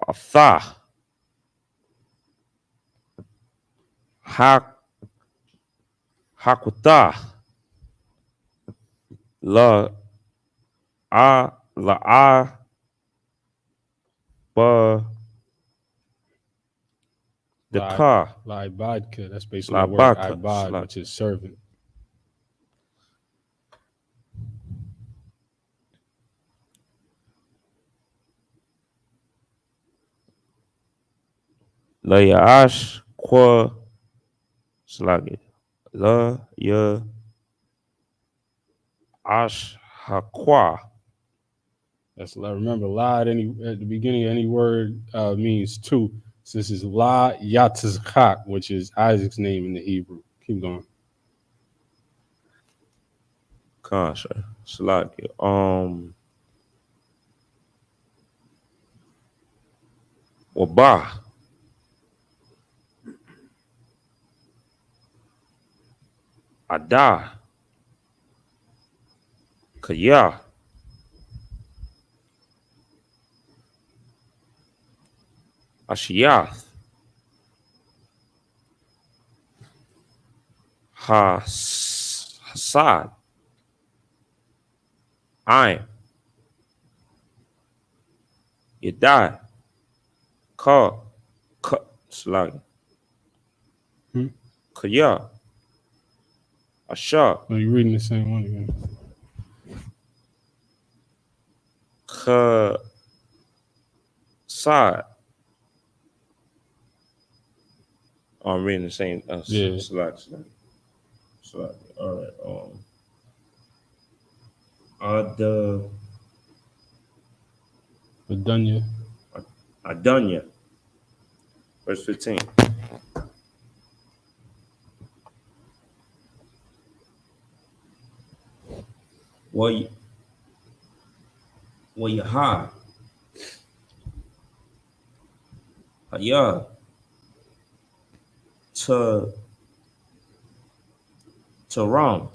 Athah Hakuta. La a ba the ka La ibadka. That's based on la the word baka ibad, which is servant. la yaash kwa slagi la ya ash hakwa. That's remember la at the beginning of any word means two. So this is La Yatzchak, which is Isaac's name in the Hebrew. Keep going. Kasha slagi waba ada kaya ashiyath hasad I'm Yadai ka slagi Hmm? kaya asha No, you're reading the same one again. ka sad. I'm reading the same Yeah. slide. All right. The Adunya. Adunya, verse 15. Well, you high. Yeah. To wrong.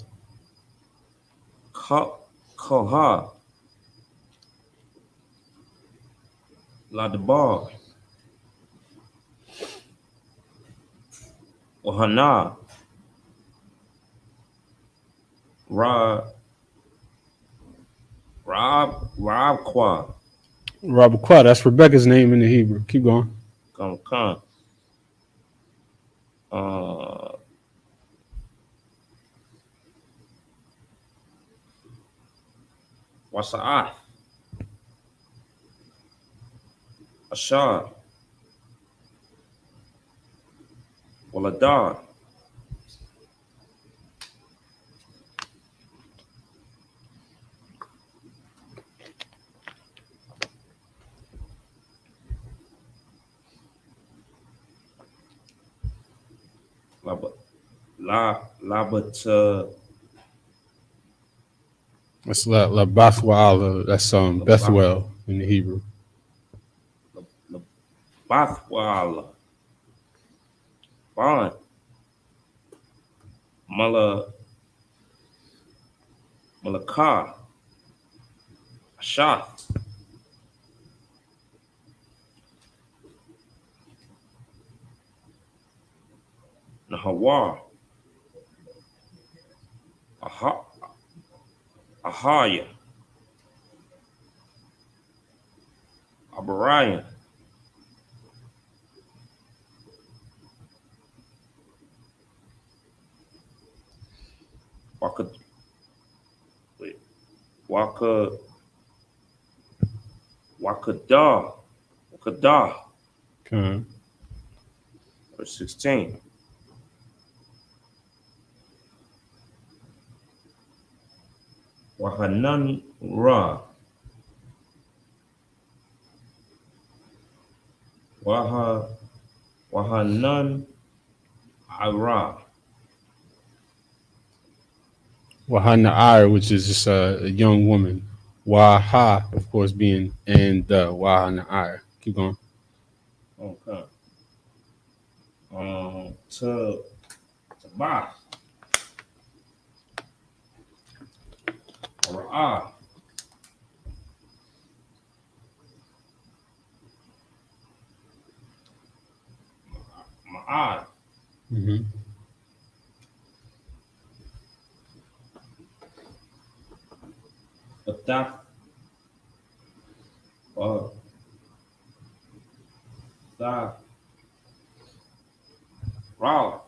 Koha. La the bar. Ohana. Rob Kwa. Robert Quad. That's Rebekah's name in the Hebrew. Keep going. Come. Wasa'ah. Ashar. Waladar. Labat That's La Bathwa'ala. That's Bethuel in the Hebrew. Bathwala. Bond. Malakah. Ashath. Nahawar. Ahaya. Abariah. Wakadah. Okay. Verse 16. Wahanan Ra. Wahanan Ira. Wahana'ar, which is just a young woman. Waha, of course, being and Wahana'ar. Keep going. Okay. To Sabbath. Ra'ah. Ma'ad. Mm-hmm. Pataf, Sa, Raleigh.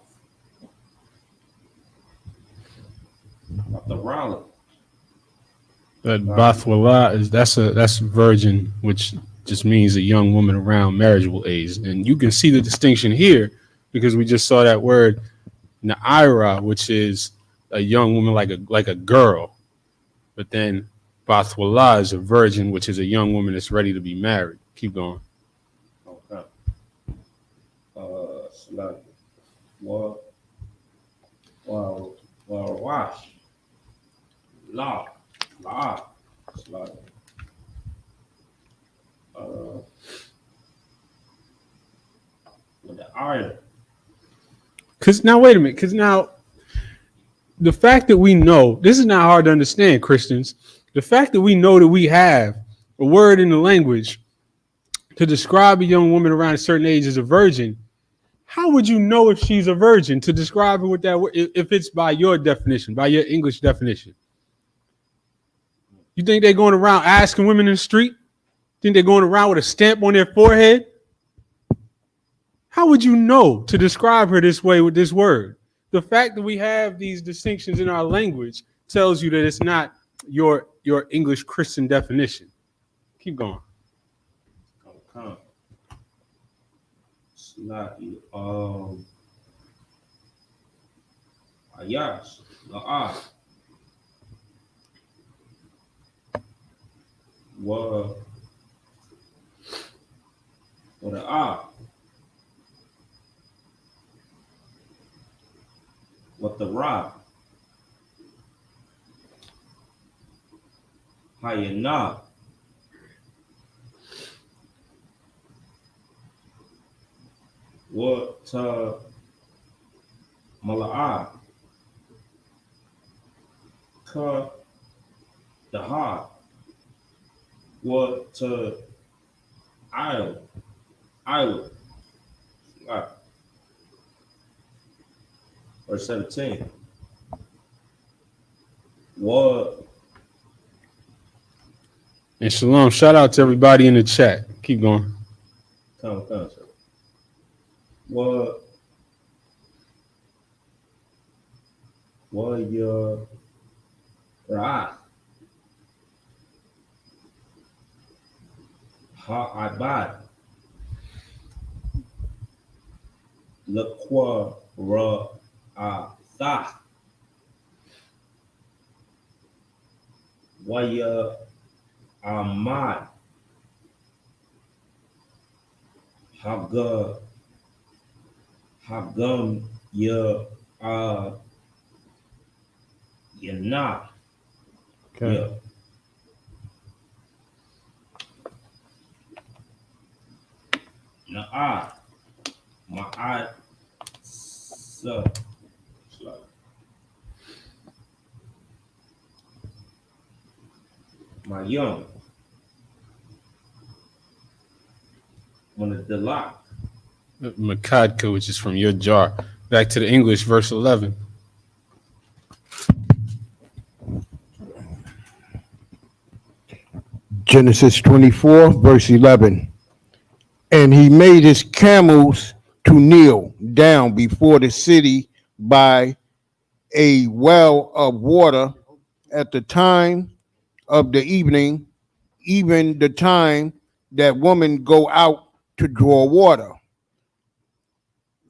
About the Raleigh. That Bathwala that's a virgin, which just means a young woman around marriageable age. And you can see the distinction here because we just saw that word Naira, which is a young woman like a girl. But then Bathwala is a virgin, which is a young woman that's ready to be married. Keep going. Okay. Slug. Wash. La. Slug. With the iron. Because now, wait a minute. Because now, the fact that we know, this is not hard to understand, Christians. The fact that we know that we have a word in the language to describe a young woman around a certain age as a virgin, how would you know if she's a virgin to describe her with that word, if it's by your definition, by your English definition? You think they're going around asking women in the street? Think they're going around with a stamp on their forehead? How would you know to describe her this way with this word? The fact that we have these distinctions in our language tells you that it's not your English Christian definition. Keep going. Okay. Sluggy. Ayash. La'a. What the rock? Hayana. What Mala'a? Ka the heart. What Isle. Verse 17. What? And shalom. Shout out to everybody in the chat. Keep going. Come, sir. What your right? Ha'abad. L'qua ra'atha. Waya amad. Hagum ya yana. Okay. Yeah. Na'at. Ma'at. So. My young. One of the lock. Makadka, which is from your jar. Back to the English, verse 11. Genesis 24, verse 11. And he made his camels to kneel down before the city by a well of water at the time of the evening, even the time that women go out to draw water.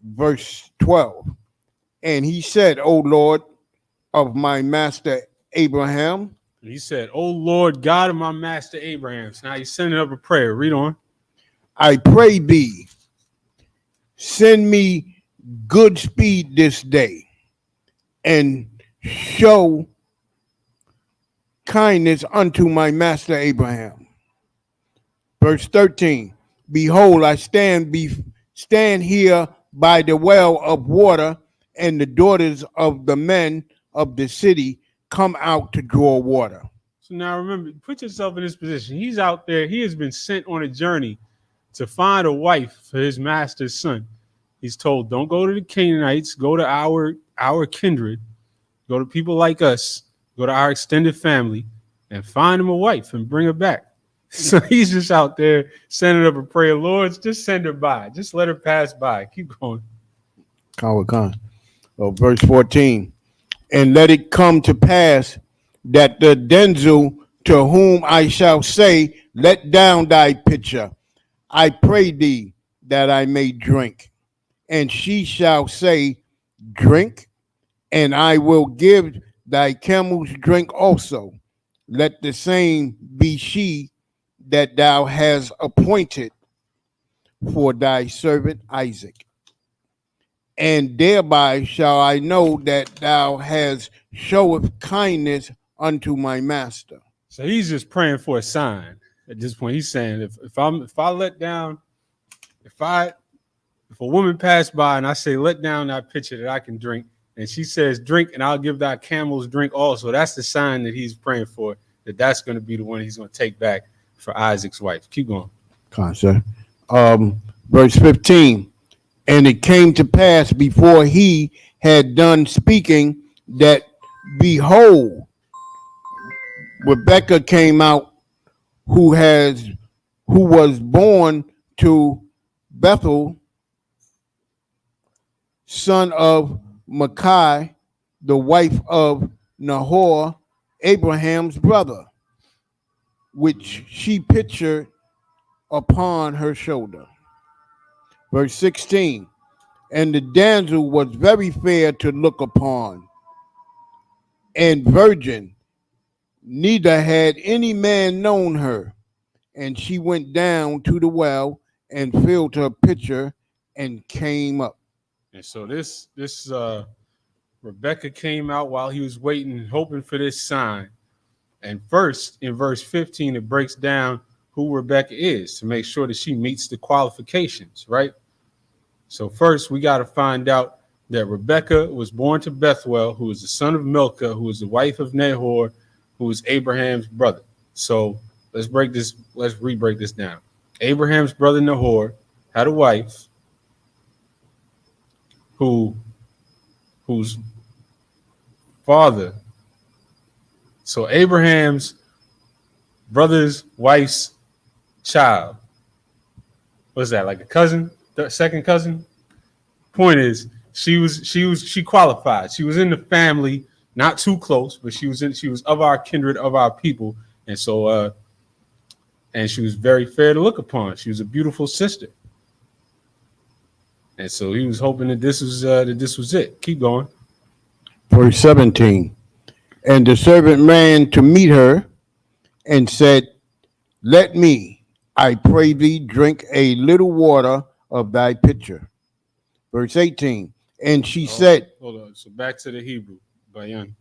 Verse 12. And he said, O Lord of my master Abraham. He said, O Lord God of my master Abraham. So now he's sending up a prayer. Read on. I pray thee, send me good speed this day, and show kindness unto my master Abraham. Verse 13. Behold, I stand here by the well of water, and the daughters of the men of the city come out to draw water. So now remember, put yourself in this position. He's out there. He has been sent on a journey to find a wife for his master's son. He's told, don't go to the Canaanites, go to our kindred, go to people like us, go to our extended family. and find him a wife and bring her back. So he's just out there sending up a prayer, Lord, just send her by. Just let her pass by. Keep going. Khan. Verse 14. And let it come to pass that the damsel to whom I shall say, let down thy pitcher, I pray thee, that I may drink. And she shall say, drink, and I will give thy camels drink also. Let the same be she that thou hast appointed for thy servant Isaac. And thereby shall I know that thou hast showeth kindness unto my master. So he's just praying for a sign at this point. He's saying, if I let down, if a woman pass by and I say, let down that pitcher that I can drink, and she says, drink, and I'll give thy camels drink also. That's the sign that he's praying for, that's going to be the one he's going to take back for Isaac's wife. Keep going. Sir. Verse 15. And it came to pass before he had done speaking that, behold, Rebekah came out, who was born to Bethel, son of Micah, the wife of Nahor, Abraham's brother, which she pictured upon her shoulder. Verse 16. And the damsel was very fair to look upon, and virgin, neither had any man known her. And she went down to the well and filled her pitcher and came up. And so this Rebekah came out while he was waiting, hoping for this sign. And first, in verse 15, it breaks down who Rebekah is to make sure that she meets the qualifications, right? So first, we got to find out that Rebekah was born to Bethuel, who is the son of Milcah, who is the wife of Nahor, who is Abraham's brother. So let's re-break this down. Abraham's brother Nahor had a wife whose father. So Abraham's brother's wife's child. What's that, like a cousin? Second cousin? Point is, she qualified. She was in the family, not too close, but she was of our kindred, of our people, and so and she was very fair to look upon. She was a beautiful sister, and so he was hoping that this was it. Keep going. Verse 17. And the servant ran to meet her and said, let me, I pray thee, drink a little water of thy pitcher. Verse 18. And she said, hold on. So back to the Hebrew, Bayan.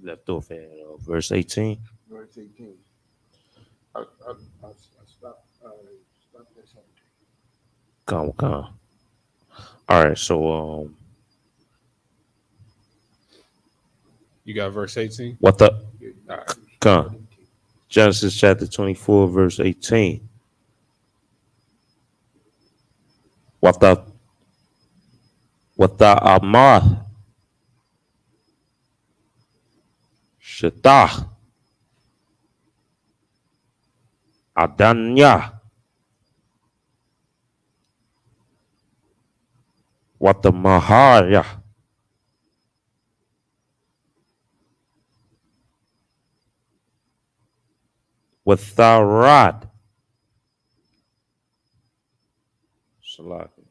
Left off at verse 18. Verse 18. I stop at 17. Come. All right, so You got verse 18? what the All right. come? Genesis chapter 24, verse 18. What the Amar Shita Adanya. What the Mahaya. With thy rod. Salaki.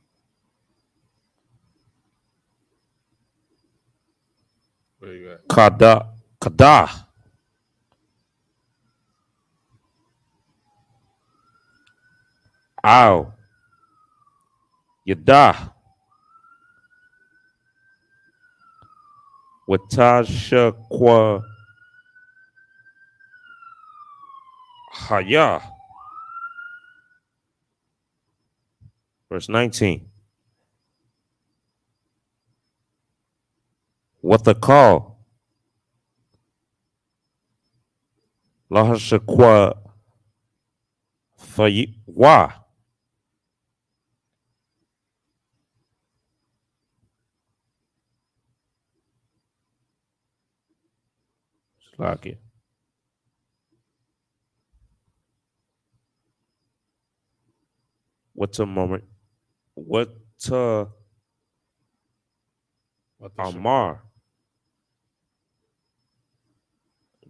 Where you at? Kada. Ow. Yada. Watasha kwa Haya. Verse 19. What the call? Lahashakwa Fayiwa. Like it. What's a moment? What What the Amar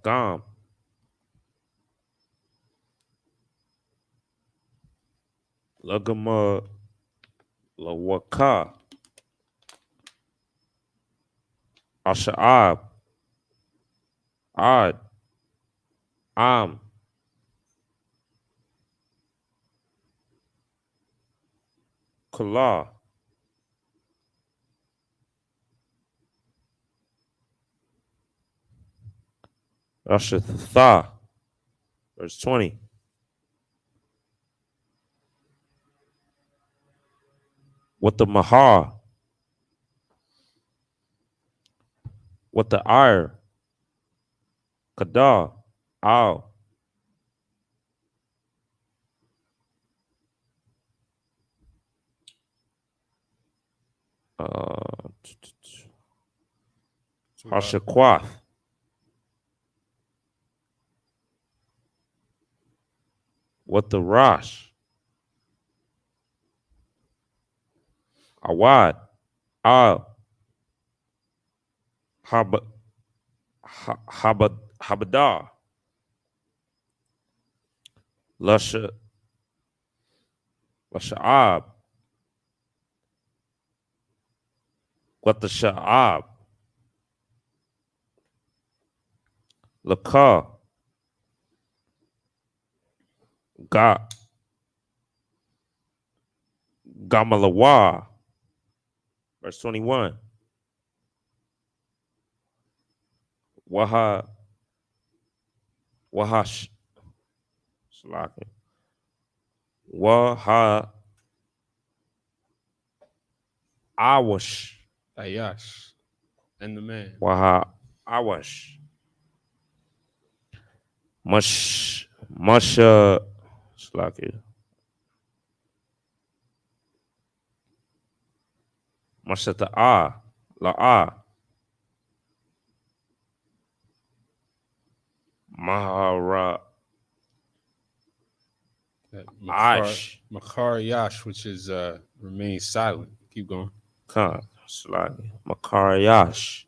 Gam Lagama Lawaka Asha'ab Ad Am Kula Ashatha. Verse 20. What the Mahar? What the ire? Kada Al Hashakwath. What the Rosh? Awad Al Habadah Lasha'ab. What the Sha'ab? Laka Ga Gamalawa. Verse 21. Wahash Salaki. Waha Awash. Ayash and the man. Waha Awash. Musha Salaki. Mashata La'a. Mahara That Ash. Makar Yash, which is remain silent. Keep going. Khan Salaki. Makariyash.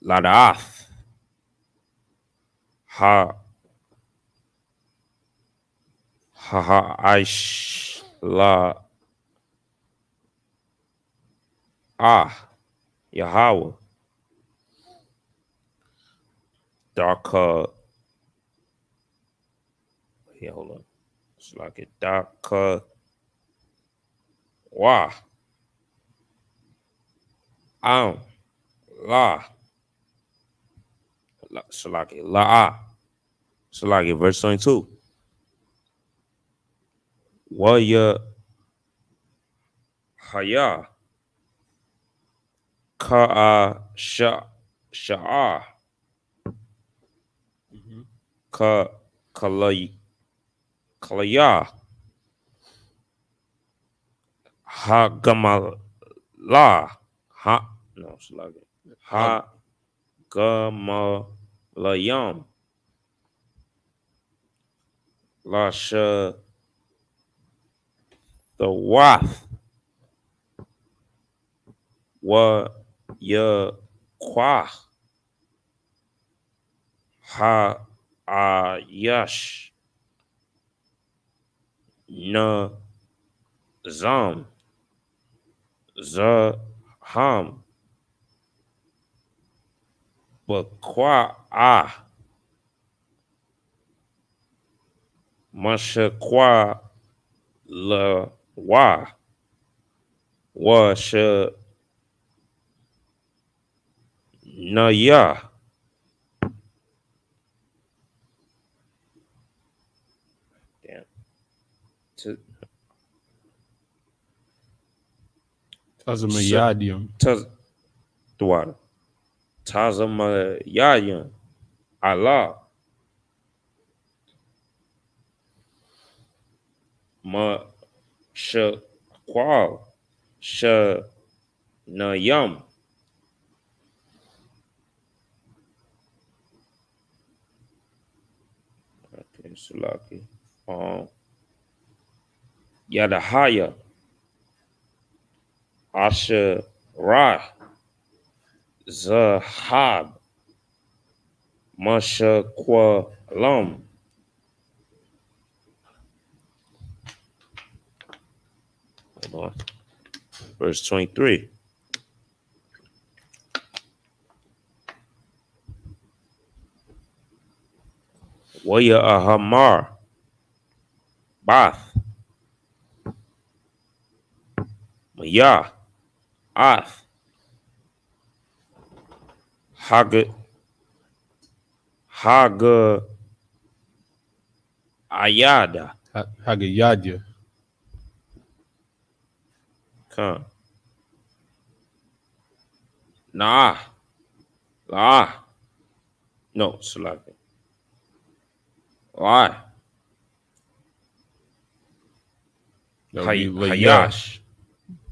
Ladaath. Aish La Yahweh. Darka. Here, hold on. It's like it. Darka. Wa. Am. La. Salaki. La. Salaki. Verse 22. Wa ya haya. Ka sha'a. Ka kalaya. Ha gamala. Ha. No, Salaki. Ha gamalayam. Lasha the wath. Wa ya kwa. Ha ayash. Na zam. Zaham. Bakwa Mashakwa la wa sha na ya. Damn. Tazamayadium. Duwada. Tazama yayan. Allah. Ma shakwa sha na yam. Salaki. Yadahaya. Asher Ra. Zahab. Masha Kwa Lam. Hold on. Verse 23. Waya Ahamar. Bath. Maya. Ath. Haga Ayada. Hagayadya. Come. Nah. No, Salaki. Why? That would be Leah. Hayash.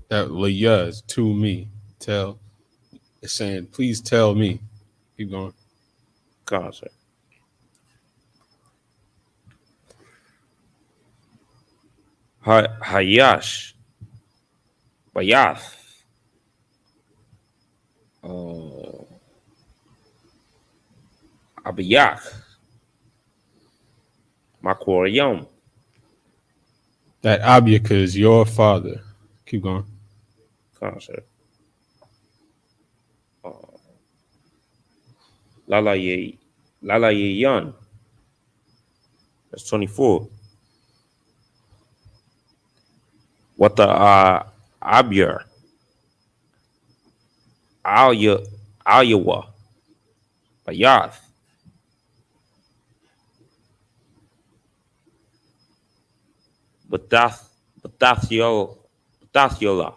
That Leah is to me. Tell. It's saying, please tell me. Keep going. Concert. Hayash. Bayath. Abiyak. Makwarium. That Abiaka is your father. Keep going. Concert. Lalaye Yun. That's 24. What the Abir? Ayawa. Bayath. Bathiola. Bathiola.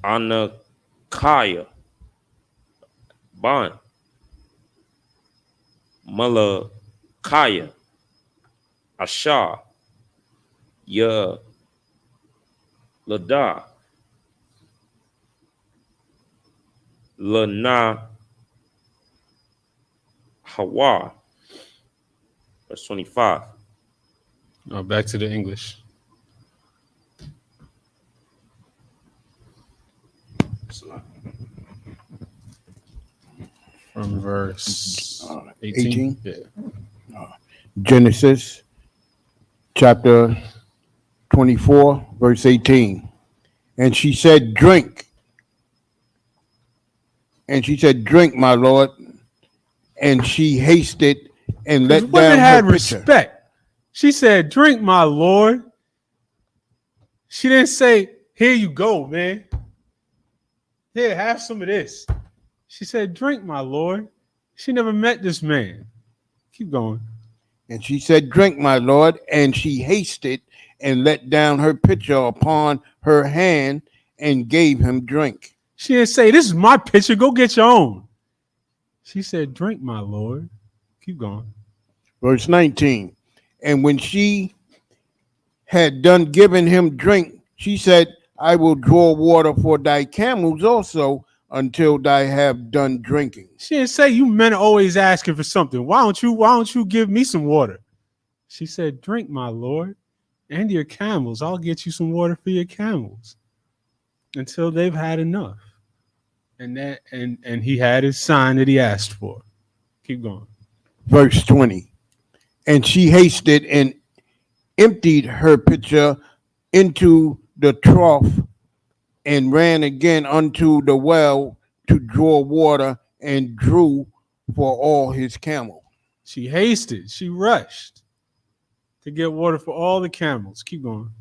Anakaya. Ban. Malakaya. Asha. Ya. Lada. Lana. Hawa. Verse 25. Oh, back to the English. From verse 18. 18. Yeah. Genesis chapter 24, verse 18. And she said, drink. And she said, drink, my Lord. And she hasted and let Women down had her pitcher. respect. She said, drink, my Lord. She didn't say, here you go, man. Here, have some of this. She said, drink, my Lord. She never met this man. Keep going. And she said, drink, my Lord. And she hasted and let down her pitcher upon her hand and gave him drink. She didn't say, this is my pitcher. Go get your own. She said, drink, my Lord. Keep going. Verse 19. And when she had done giving him drink, she said, I will draw water for thy camels also until thou have done drinking. She didn't say, you men are always asking for something. Why don't you give me some water? She said, drink, my Lord, and your camels. I'll get you some water for your camels until they've had enough. And he had his sign that he asked for. Keep going. Verse 20. And she hasted and emptied her pitcher into the trough and ran again unto the well to draw water and drew for all his camel. She hasted. She rushed to get water for all the camels. Keep going.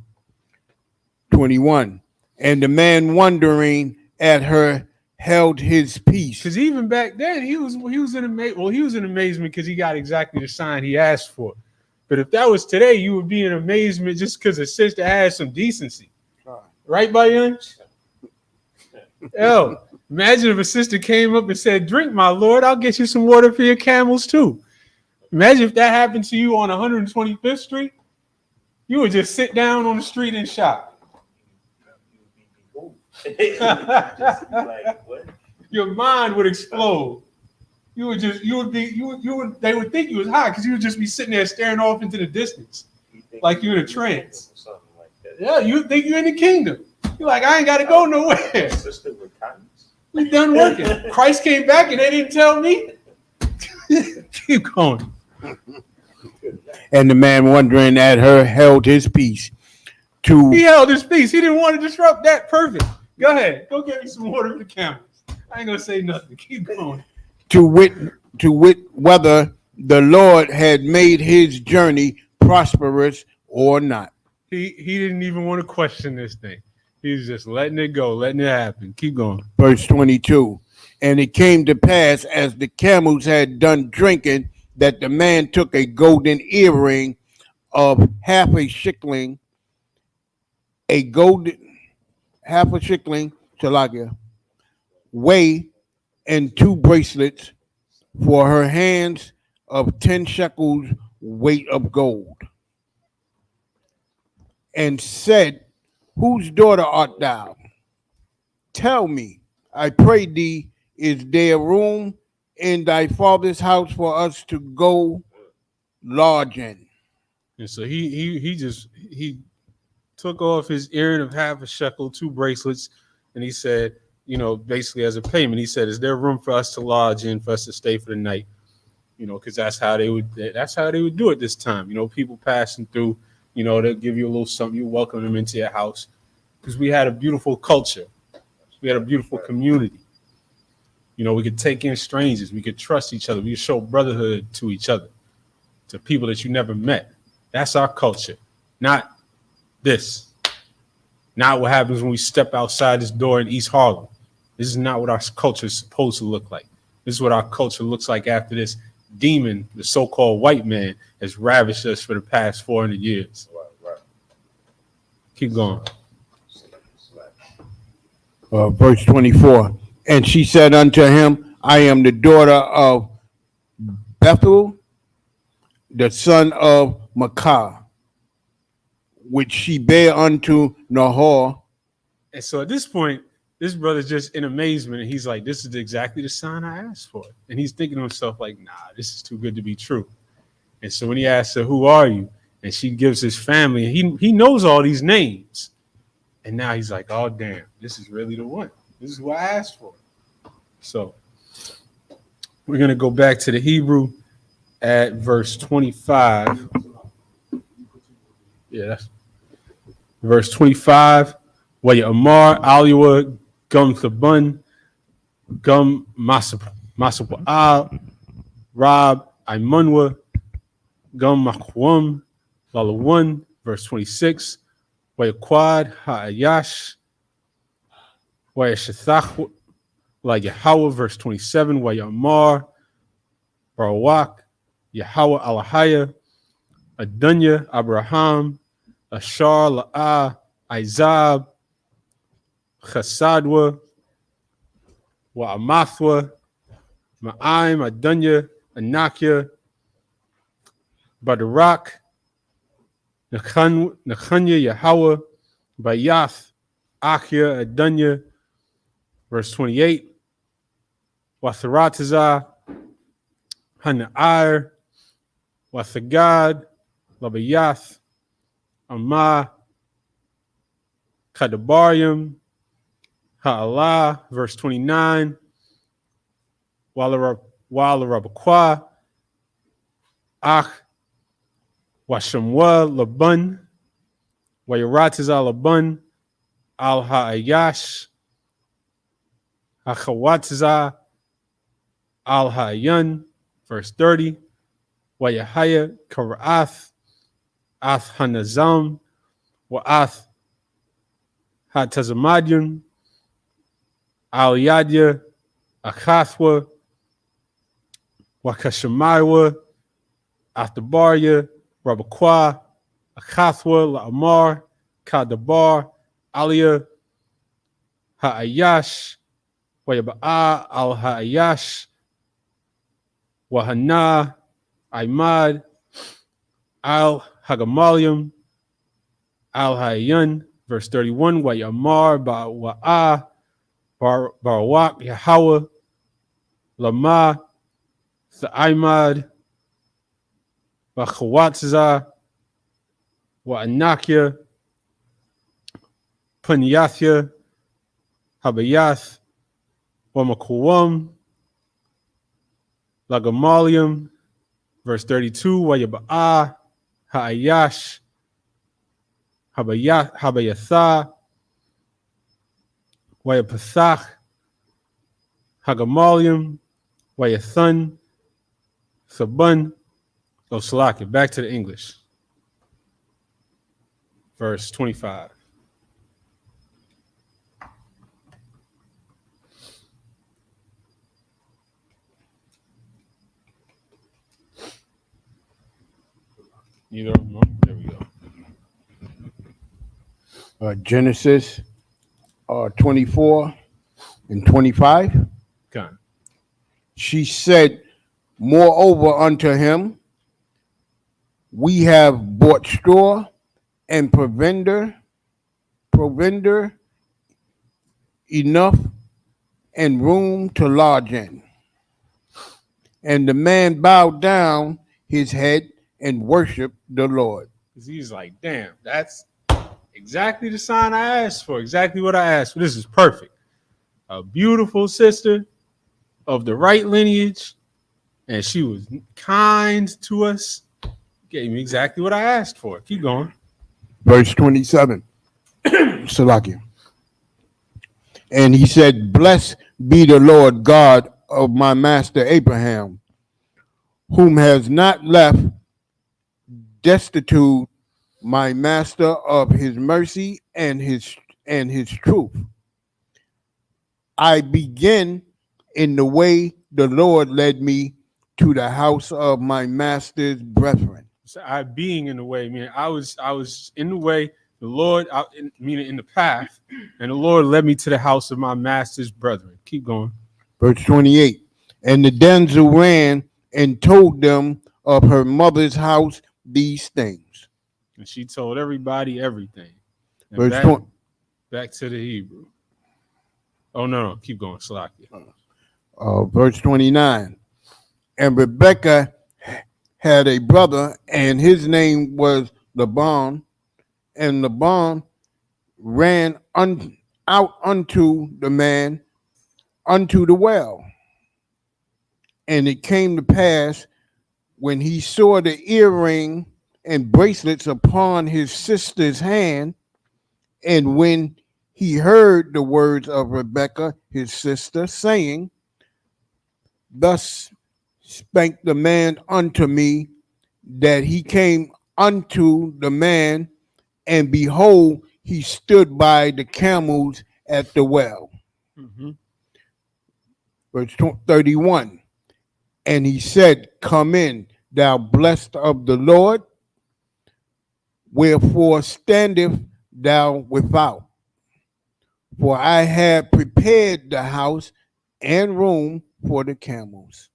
21. And the man wondering at her held his peace. Because even back then, he was in amazement because he got exactly the sign he asked for. But if that was today, you would be in amazement just because a sister had some decency. Right, Bayunch? Yo, imagine if a sister came up and said, drink, my Lord, I'll get you some water for your camels too. Imagine if that happened to you on 125th Street. You would just sit down on the street and shop. Just be like, what? Your mind would explode. They would think you was high because you would just be sitting there staring off into the distance. Like you're in a trance. Something like that. Yeah, you think you're in the kingdom. You're like, I ain't got to go nowhere. Sister with kindness. We done working. Christ came back and they didn't tell me. Keep going. And the man wondering at her held his peace. He held his peace. He didn't want to disrupt that. Perfect. Go ahead. Go get me some water for the camels. I ain't gonna say nothing. Keep going. To wit whether the Lord had made his journey prosperous or not. He didn't even want to question this thing. He was just letting it go, letting it happen. Keep going. Verse 22. And it came to pass as the camels had done drinking that the man took a golden earring of half a shekling, Shalagia, weigh, and 2 bracelets for her hands of 10 shekels weight of gold. And said, whose daughter art thou? Tell me, I pray thee, is there room in thy father's house for us to go lodge in? And so he took off his earring of half a shekel, 2 bracelets, and he said, basically as a payment, he said, is there room for us to lodge in, for us to stay for the night? Because that's how they would do it this time. People passing through, they'll give you a little something, you welcome them into your house. Because we had a beautiful culture. We had a beautiful community. We could take in strangers. We could trust each other. We could show brotherhood to each other, to people that you never met. That's our culture, not this. Not what happens when we step outside this door in East Harlem. This is not what our culture is supposed to look like. This is what our culture looks like after this demon, the so-called white man, has ravished us for the past 400 years. Right. Keep going. Verse 24. And she said unto him, I am the daughter of Bethuel, the son of Makah, which she bare unto Nahor. And so at this point, this brother's just in amazement, and he's like, this is exactly the sign I asked for. And he's thinking to himself, like, nah, this is too good to be true. And so when he asks her, who are you? And she gives his family, and he knows all these names. And now he's like, oh, damn, this is really the one. This is what I asked for. So we're going to go back to the Hebrew at verse 25. Yeah, that's verse 25. Waya Amar, Aliwa, Gum Thabun, Gum Masapa, Rob, Imunwa, Gum Makwum, Lalawan, verse 26. Waya Quad, Ha'ayash, Waya Shathach, La Yahweh, verse 27. Waya Amar, Barawak, Yahweh Alahaya, Adunya, Abraham, Ashar, La'ah, Izab, Chasadwa, Wa'amathwa, Ma'aim, Adunya, Anakia, Badarak, Nechanya, Yahweh, Bayath, Akia, Adunya, verse 28, Watharatazah, Hana'ir, Wathagad, Labayath, Amah, Kadabarium, Ha'alah, verse 29, Walarabakwa, Ach, Washamwa, Laban, Wayaratazah, Laban, Al Ha'ayash, Achawatazah, Al Ha'ayan, verse 30, Wayahaya, Kara'ath, Ath Hanazam, Wa'ath Hatazamadyan, Al Yadya, Akathwa, Wakashamaywa, Athabarya, Rabakwa, Akathwa, La'amar, Kadabar, Aliyah, Ha'ayash, Wayaba'a, Al Ha'ayash, Wahana, Imad, Al Hagamalium, Al Hayyan, Verse 31, wa yamar ba'wa'a barawak Yahweh lama sa'imad ba'chawatza wa anakya punyathya habayath wa makuwam lagamalium. Verse 32, wa yaba'a ha'ayash habayatha wa yapasach hagamalium wa yathun sabun. Oh, Salaki, back to the English. Verse 25. Either of them. There we go. Genesis 24 and 25. Okay. She said, moreover unto him, we have bought straw and provender enough and room to lodge in. And the man bowed down his head and worshiped the Lord. Because he's like, damn, that's exactly the sign I asked for, exactly what I asked for. This is perfect. A beautiful sister of the right lineage, and she was kind to us. Gave me exactly what I asked for. Keep going. Verse 27. Salakia. And he said, blessed be the Lord God of my master Abraham, whom has not left destitute my master of his mercy and his truth. I begin in the way the Lord led me to the house of my master's brethren. So I being in the way, meaning I was in the way. The Lord, meaning in the path, and the Lord led me to the house of my master's brethren. Keep going. Verse 28. And the damsel ran and told them of her mother's house these things. And she told everybody everything. And Verse 20. Back to the Hebrew. Oh, no, keep going. Salakia. Verse 29. And Rebekah had a brother, and his name was Laban. And Laban ran out unto the man, unto the well. And it came to pass, when he saw the earring and bracelets upon his sister's hand, and when he heard the words of Rebekah, his sister, saying, thus spake the man unto me, that he came unto the man, and behold, he stood by the camels at the well. Mm-hmm. Verse 31. And he said, come in, thou blessed of the Lord, wherefore standeth thou without? For I have prepared the house and room for the camels.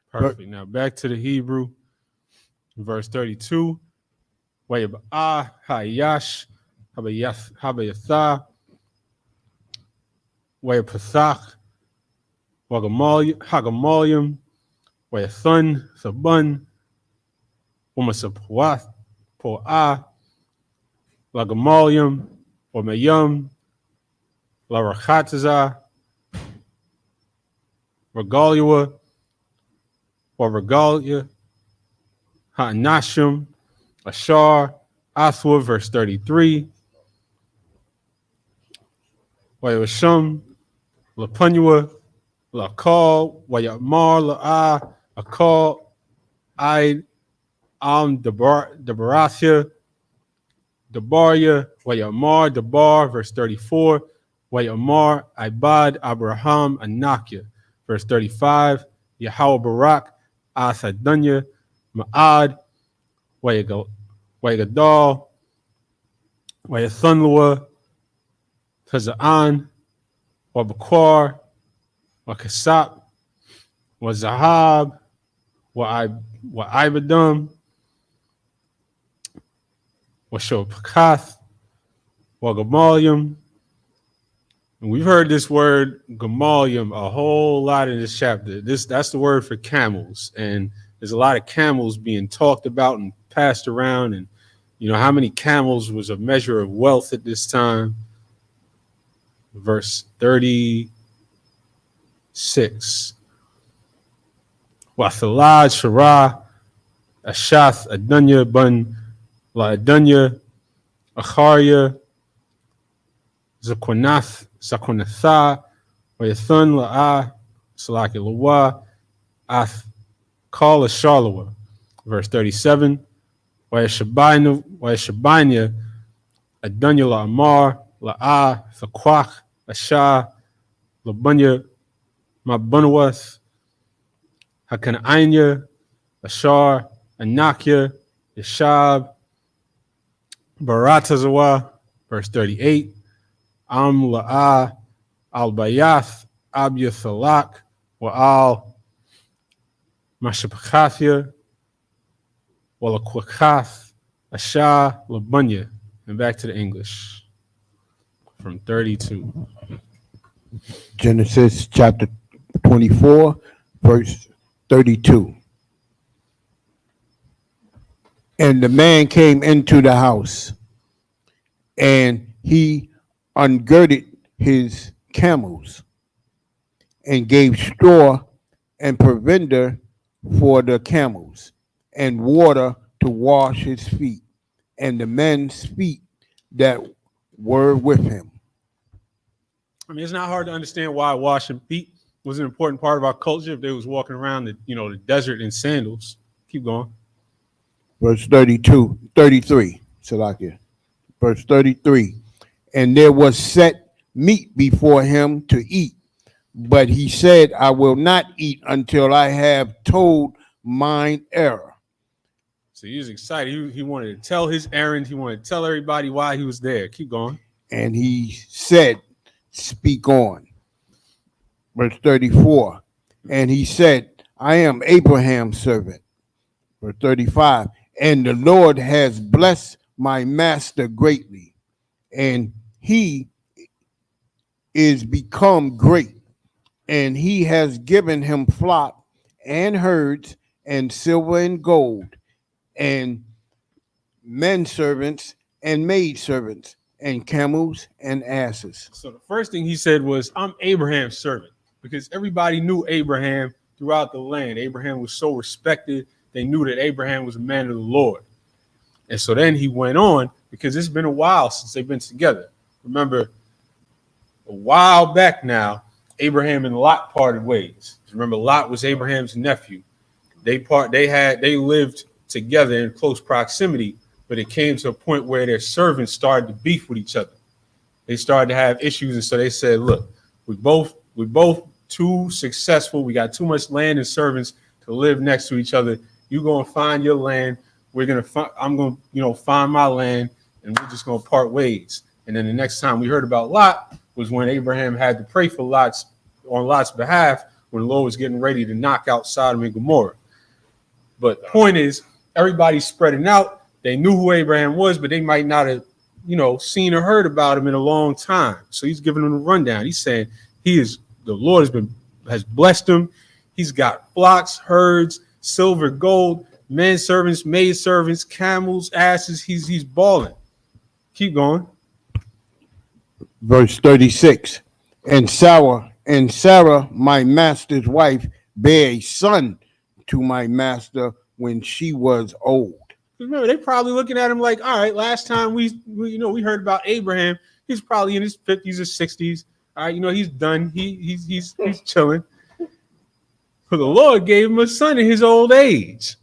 Perfect. Now back to the Hebrew. Verse 32. Wayabah hayash habayatha wayapasach hagamalium wayathun sabun umasapwath po'ah lagamalium wamayum larakataza regalia regalia ha'anashim Ashar, Athwa, verse 33. Wayashum, Lapunua, Lakal, Wayamar, La'a, Akal, Id, Debarathia, Debaria, Wayamar, Debar, verse 34. Wayamar, Ibad, Abraham, Anakia, verse 35. Yahweh Barak, Asadunya, Ma'ad, Wayagadal, Wayathunlua, Tazaan, Wabakwar, Wakasap, Wazahab, Waibadum, Washopakath, Well, Gamalium, and we've heard this word Gamalium a whole lot in this chapter. That's the word for camels, and there's a lot of camels being talked about and passed around. And how many camels was a measure of wealth at this time. Verse 36. Wathalad Shara Ashath Adunya Bun La Adunya Acharya Zakonatha Wayathun La'a Salaki Lawa Ath Kala Sharlawa. Verse 37. Wayashabanya Adunya La Amar La'a Thakwach Asha Labunya Mabunawath Hakananya Ashar Anakya Yashab Baratazawa. Verse 38. Am La'a Al Bayath Abyathalak Wa Al Mashapakathya Walakwakath Asha Labunya. And back to the English from 32. Genesis chapter 24, verse 32. And the man came into the house, and he ungirded his camels, and gave straw and provender for the camels, and water to wash his feet, and the men's feet that were with him. I mean, it's not hard to understand why washing feet was an important part of our culture if they was walking around the desert in sandals. Keep going. Verse 33, Salakia. Verse 33. And there was set meat before him to eat, but he said, I will not eat until I have told mine error. So he was excited. He wanted to tell his errand. He wanted to tell everybody why he was there. Keep going. And he said, speak on. Verse 34. And he said, I am Abraham's servant. Verse 35. And the Lord has blessed my master greatly, and he is become great, and he has given him flock and herds and silver and gold and men servants and maid servants and camels and asses. So the first thing he said was, I'm Abraham's servant, because everybody knew Abraham throughout the land. Abraham was so respected. They knew that Abraham was a man of the Lord. And so then he went on, because it's been a while since they've been together. Remember, a while back now, Abraham and Lot parted ways. Remember, Lot was Abraham's nephew. They lived together in close proximity, but it came to a point where their servants started to beef with each other. They started to have issues, and so they said, look, we both too successful. We got too much land and servants to live next to each other. You're gonna find your land. I'm gonna find my land, and we're just gonna part ways. And then the next time we heard about Lot was when Abraham had to pray for on Lot's behalf, when the Lord was getting ready to knock out Sodom and Gomorrah. But the point is, everybody's spreading out. They knew who Abraham was, but they might not have, seen or heard about him in a long time. So he's giving them a rundown. He's saying the Lord has blessed him. He's got flocks, herds, silver, gold, men servants, maid servants, camels, asses. He's balling. Keep going. Verse 36. And Sarah, my master's wife, bare a son to my master when she was old. Remember, they probably looking at him like, all right, last time we heard about Abraham, he's probably in his 50s or 60s. All right, he's done. He's chilling. But the Lord gave him a son in his old age.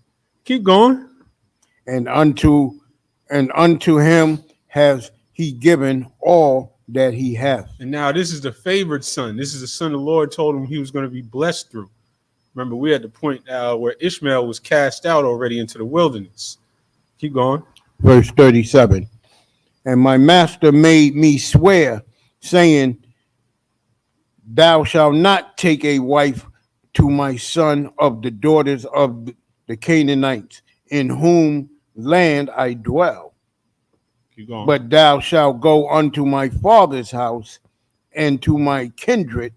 Keep going. And unto him has he given all that he hath. And now this is the favored son. This is the son the Lord told him he was going to be blessed through. Remember, we're at the point where Ishmael was cast out already into the wilderness. Keep going. Verse 37. And my master made me swear, saying, thou shalt not take a wife to my son of the daughters of the Canaanites, in whom land I dwell. Keep going. But thou shalt go unto my father's house and to my kindred,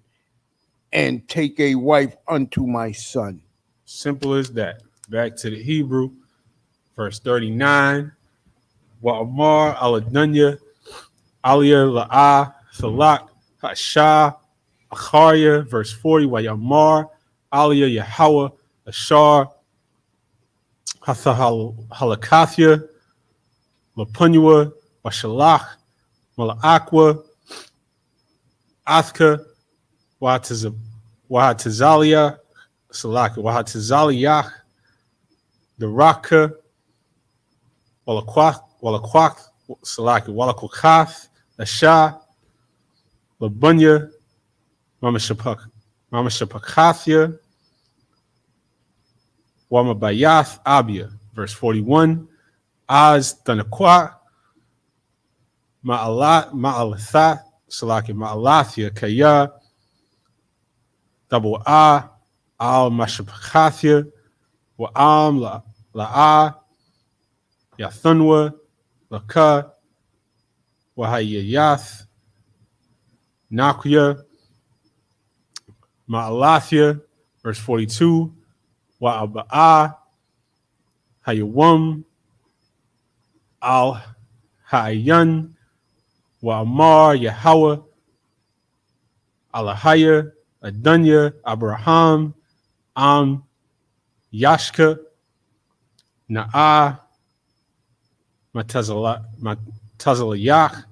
and take a wife unto my son. Simple as that. Back to the Hebrew, verse 39. Wa'amar aladunya aliyah la'ah salak hashah acharya. Verse 40. Wa'amar aliyah Yahweh ashar halakathya lapunua washalach malakwa athka Wahatazalia Salaka Wahatazaliach the Raka Walakwak Salaki Walakwath Asha Labunya Mamashapakathia Wamabayath Abia. Verse 41. Az Tanakwa Ma'alatha Salaki Ma'alathia Kaya double A al mashapakathia wa la yathunwa laka wahayayath nakuya ma'alathia. Verse 42. Wa aba'a hayawum al ha'ayan wa amar Yahweh alahaya Adunya, Abraham, Yashka, Na'ah, Matazalayach,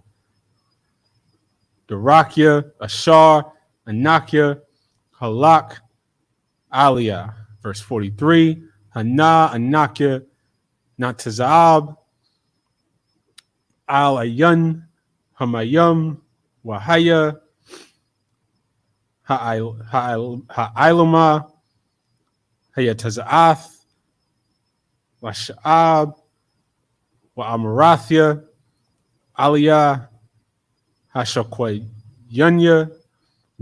Darakia, Ashar, Anakia, Halak, Aliyah. Verse 43. Hana, Anakia, Natazab, Al Ayun, Hamayum, Wahaya, Ha'ilama, Hayatazaath, Washa'ab, Wa'amarathia, Aliyah, Hashakwayunya,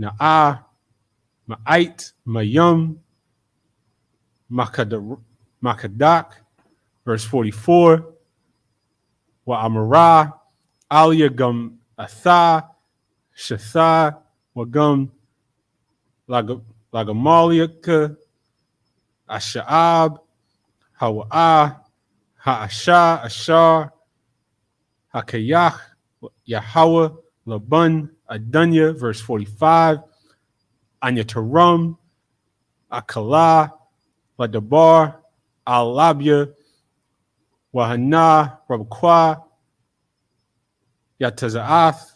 Na'ah, Ma'ait, Mayum, Makadak. Verse 44. Wa'amarah, Aliyah gum Atha, Shatha, Wagum Lagamalika, Asha'ab, Hawa'ah, Ha'asha, Ashar, Hakayach, Yahweh, Laban, Adunya. Verse 45. Anyatarum, Akala, Ladabar, Al-Labia, Wahana, Rabakwa, Yatazaath,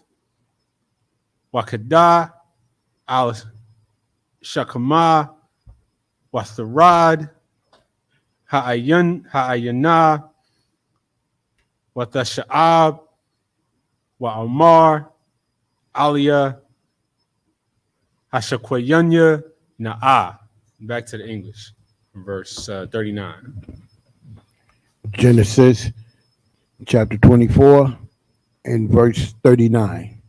Wakada, Al-Shakama, Watharad, Ha'ayana, Wathasha'ab, Wa'amar, Aliyah, Hashakwayunya, Na'ah. Back to the English, verse 39. Genesis chapter 24 and verse 39.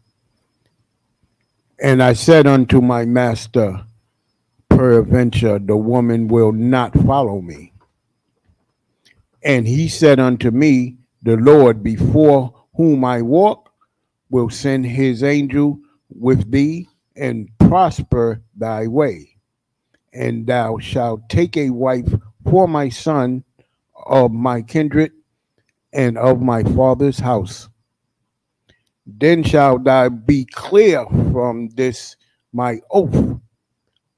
And I said unto my master, peradventure the woman will not follow me. And he said unto me, the Lord before whom I walk will send his angel with thee and prosper thy way. And thou shalt take a wife for my son of my kindred and of my father's house. Then shalt thou be clear from this my oath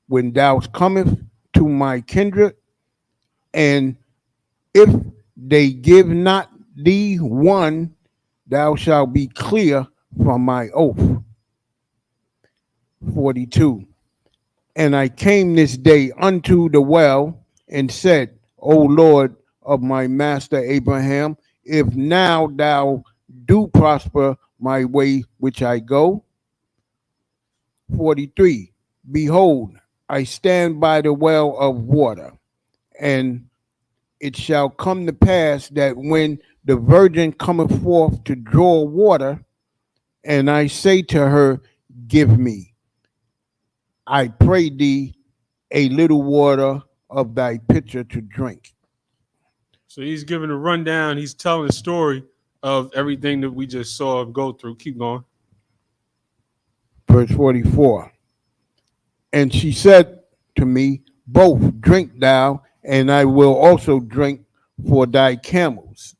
when thou comest to my kindred, and if they give not thee one, thou shalt be clear from my oath. 42. And I came this day unto the well and said, O Lord of my master Abraham, if now thou do prosper my way which I go. 43. Behold, I stand by the well of water, and it shall come to pass that when the virgin cometh forth to draw water, and I say to her, give me, I pray thee, a little water of thy pitcher to drink. So he's giving a rundown. He's telling the story of everything that we just saw him go through. Keep going. Verse 44. And she said to me, both drink thou, and I will also drink for thy camels.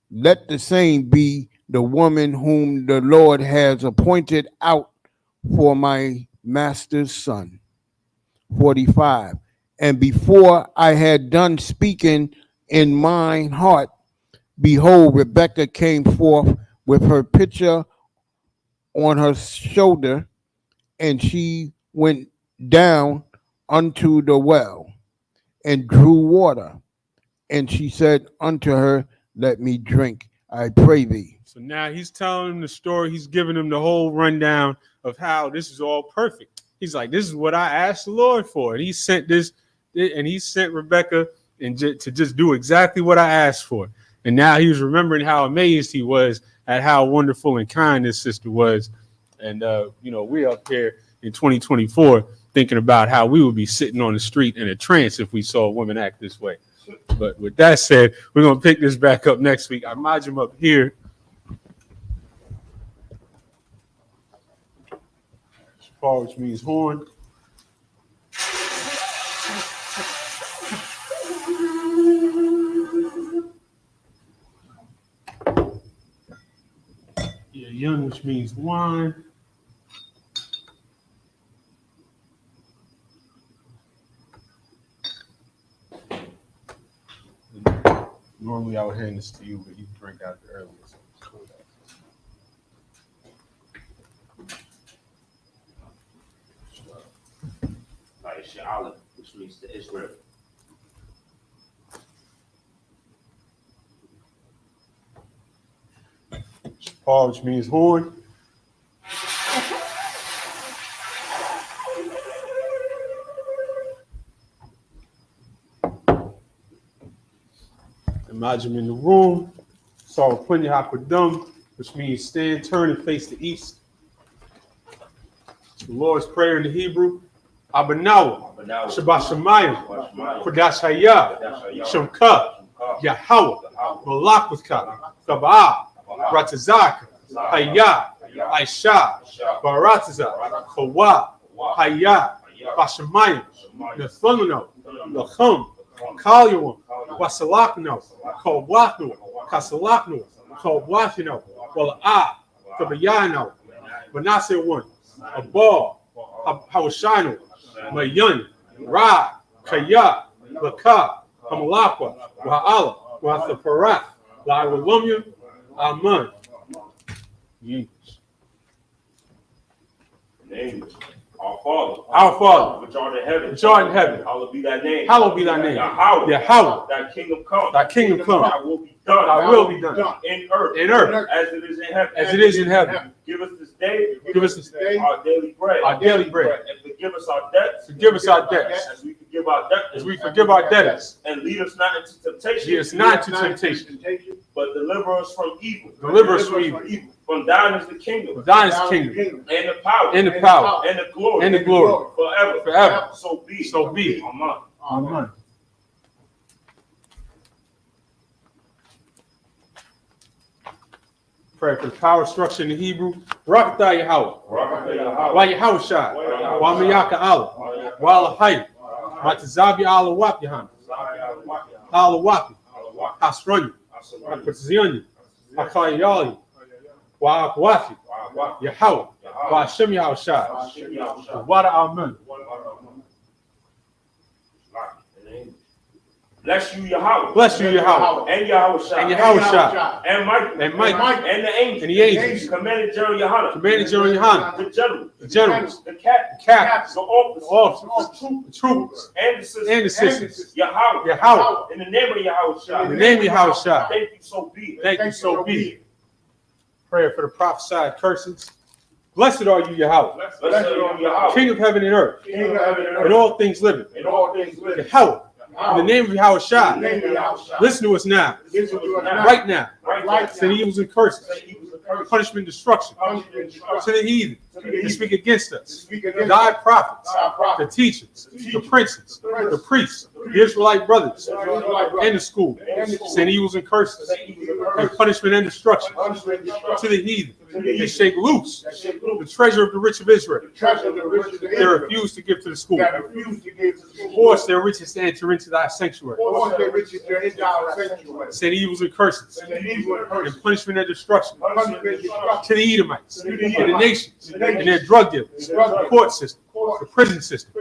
Let the same be the woman whom the Lord has appointed out for my master's son. 45. And before I had done speaking in mine heart, behold, Rebekah came forth with her pitcher on her shoulder, and she went down unto the well and drew water. And she said unto her, let me drink, I pray thee. So now he's telling him the story. He's giving him the whole rundown of how this is all perfect. He's like, this is what I asked the Lord for. And he sent this, and he sent Rebekah to just do exactly what I asked for. And now he was remembering how amazed he was at how wonderful and kind this sister was. And, we're up here in 2024 thinking about how we would be sitting on the street in a trance if we saw a woman act this way. But with that said, we're going to pick this back up next week. I imagine him up here. Paul, which means horn. Yeah, young, which means wine. Normally I would hand this to you, but you drank out the earlier. So Isupk Harlem, which means to Israel. Paul, which means horn. Imagine in the room. Saw Punya Hakwadum, which means stand, turn, and face the east. The Lord's Prayer in the Hebrew. Abanawa, Shabbat Shemayim, Kodash Hayah, Shemka, Yahweh, Malakwaka, Kabah, Ratazaka, Hayah, Aisha, Barataza, Kawa, Hayah, Bashamayim, Nathunano, Lachum, Kalyawam, Wasalakno, Kawakno, Kasalakno, Kawakino, Wala'ah, Kabayano, Manase one, Abal, Hawashino, Mayun, Ra, Kaya, Laka, Hamalakwa, Wa'ala, Wathaparat, La'awalumya, Aman. Our Father, which art in heaven, hallowed be thy name. Hallowed be thy name. Yahweh, thy kingdom come. Thy kingdom come. Thy will be done. Thy will be done. In earth. As it is in heaven. As it is in heaven. Give us this day. Give us this day our daily bread. our daily bread. And forgive us our debts. Forgive us our debts. As we forgive our debtors. As we forgive our debtors. And lead us not into temptation. Lead us not into temptation. But deliver us from evil. Deliver us from evil. From thine is the kingdom. For thine is the kingdom. And the power. And the power. And the glory. And the glory. Forever. Forever. So be. So be. Amen. Amen. Prayer for the power structure in the Hebrew. Rakatah Yahweh. Wa Yahweh Shai. Wa Miyaka Allah. Wa Alahai. Matazabi Allah Wap Yahan. Allah Wapi. Hasroni. Hakwazioni. Hakayali. Wa Akwafi. Yahweh. Wa Hashem Yahweh Shai. Wada Amen. Bless you, Yahweh. Bless you, Yahweh. And Yahweh Shai. And Yahweh Shai. And Michael. And Michael. And the angels. And the angels. Commanded General Yohanan. Commanded General Yohanan. The generals. The generals. The captains. Captains. The officers. The troopers. And the sisters. And the sisters. Yahweh. Yahweh. In the name of Yahweh Shai. In the name of Yahweh Shai. Thank you, so be. Thank you, so be. Prayer for the prophesied curses. Blessed are you, Yahweh. Blessed are you, Yahweh. King of heaven and earth. King of heaven and earth. And all things living. And all things living. Yahweh. In the name of Yahweh Shai. Listen to us now. Right now. Send evils and curses. Punishment and destruction. To the heathen. To speak against us. Thy prophets. The teachers. The princes. The priests. The Israelite brothers. And the school. Send evils and curses. and punishment and destruction to the heathen, and shake loose the treasure of the rich of Israel. They refuse to give to the school. Force their riches to enter into thy sanctuary. Send evils and curses, and punishment and destruction to the Edomites, and the nations, and their drug dealers, the court system, the prison system,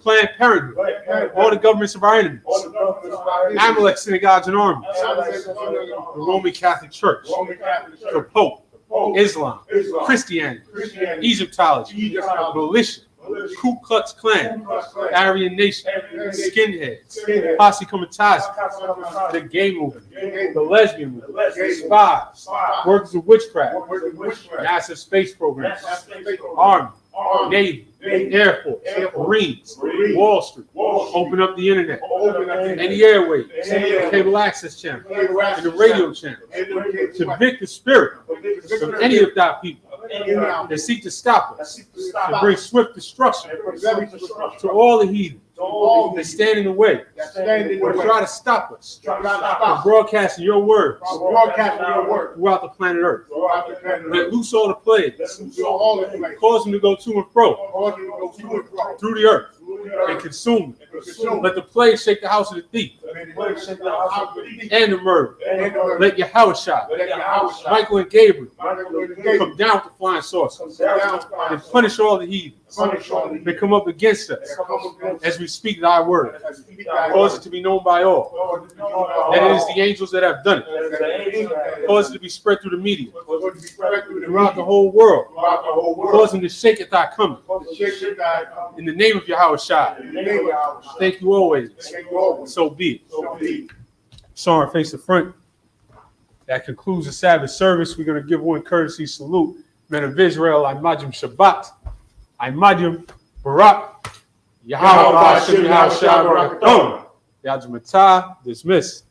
Planned Parenthood, all the governments of our enemies, Amalek synagogues and armies, the Roman Catholic Church, the Pope, Islam, Christianity, Egyptology, militia, Ku Klux Klan, Aryan Nation, skinheads, posse comitatus, the gay movement, the lesbian movement, spies, workers of witchcraft, NASA space programs, Army, Navy, Air Force, Marines, Wall Street, open up the internet, and the airwaves, cable access channel, and the radio channel, to evict the spirit from any of thy people that seek to stop us, to bring swift destruction to all the heathen that stand in the way, or try to stop us from broadcasting your words throughout the planet Earth. Let loose all the plagues, cause them to go to and fro through the earth and consume it. Let the plague shake the house of the thief and the murder. Let Yahushua, Michael and Gabriel come down with the flying saucers and punish all the heathen that come up against us as we speak thy word. Cause it to be known by all that it is the angels that have done it. Cause it to be spread through the media throughout the whole world. Cause them to shake at thy coming. In the name of Yahushua. Thank you always. So be it. Sorry, face the front. That concludes the Sabbath service. We're going to give one courtesy salute. Men of Israel, Imadim Shabbat, Imadim Barak, Yahweh Hashem Yahweh Shabbat, Yadzumatah, dismissed.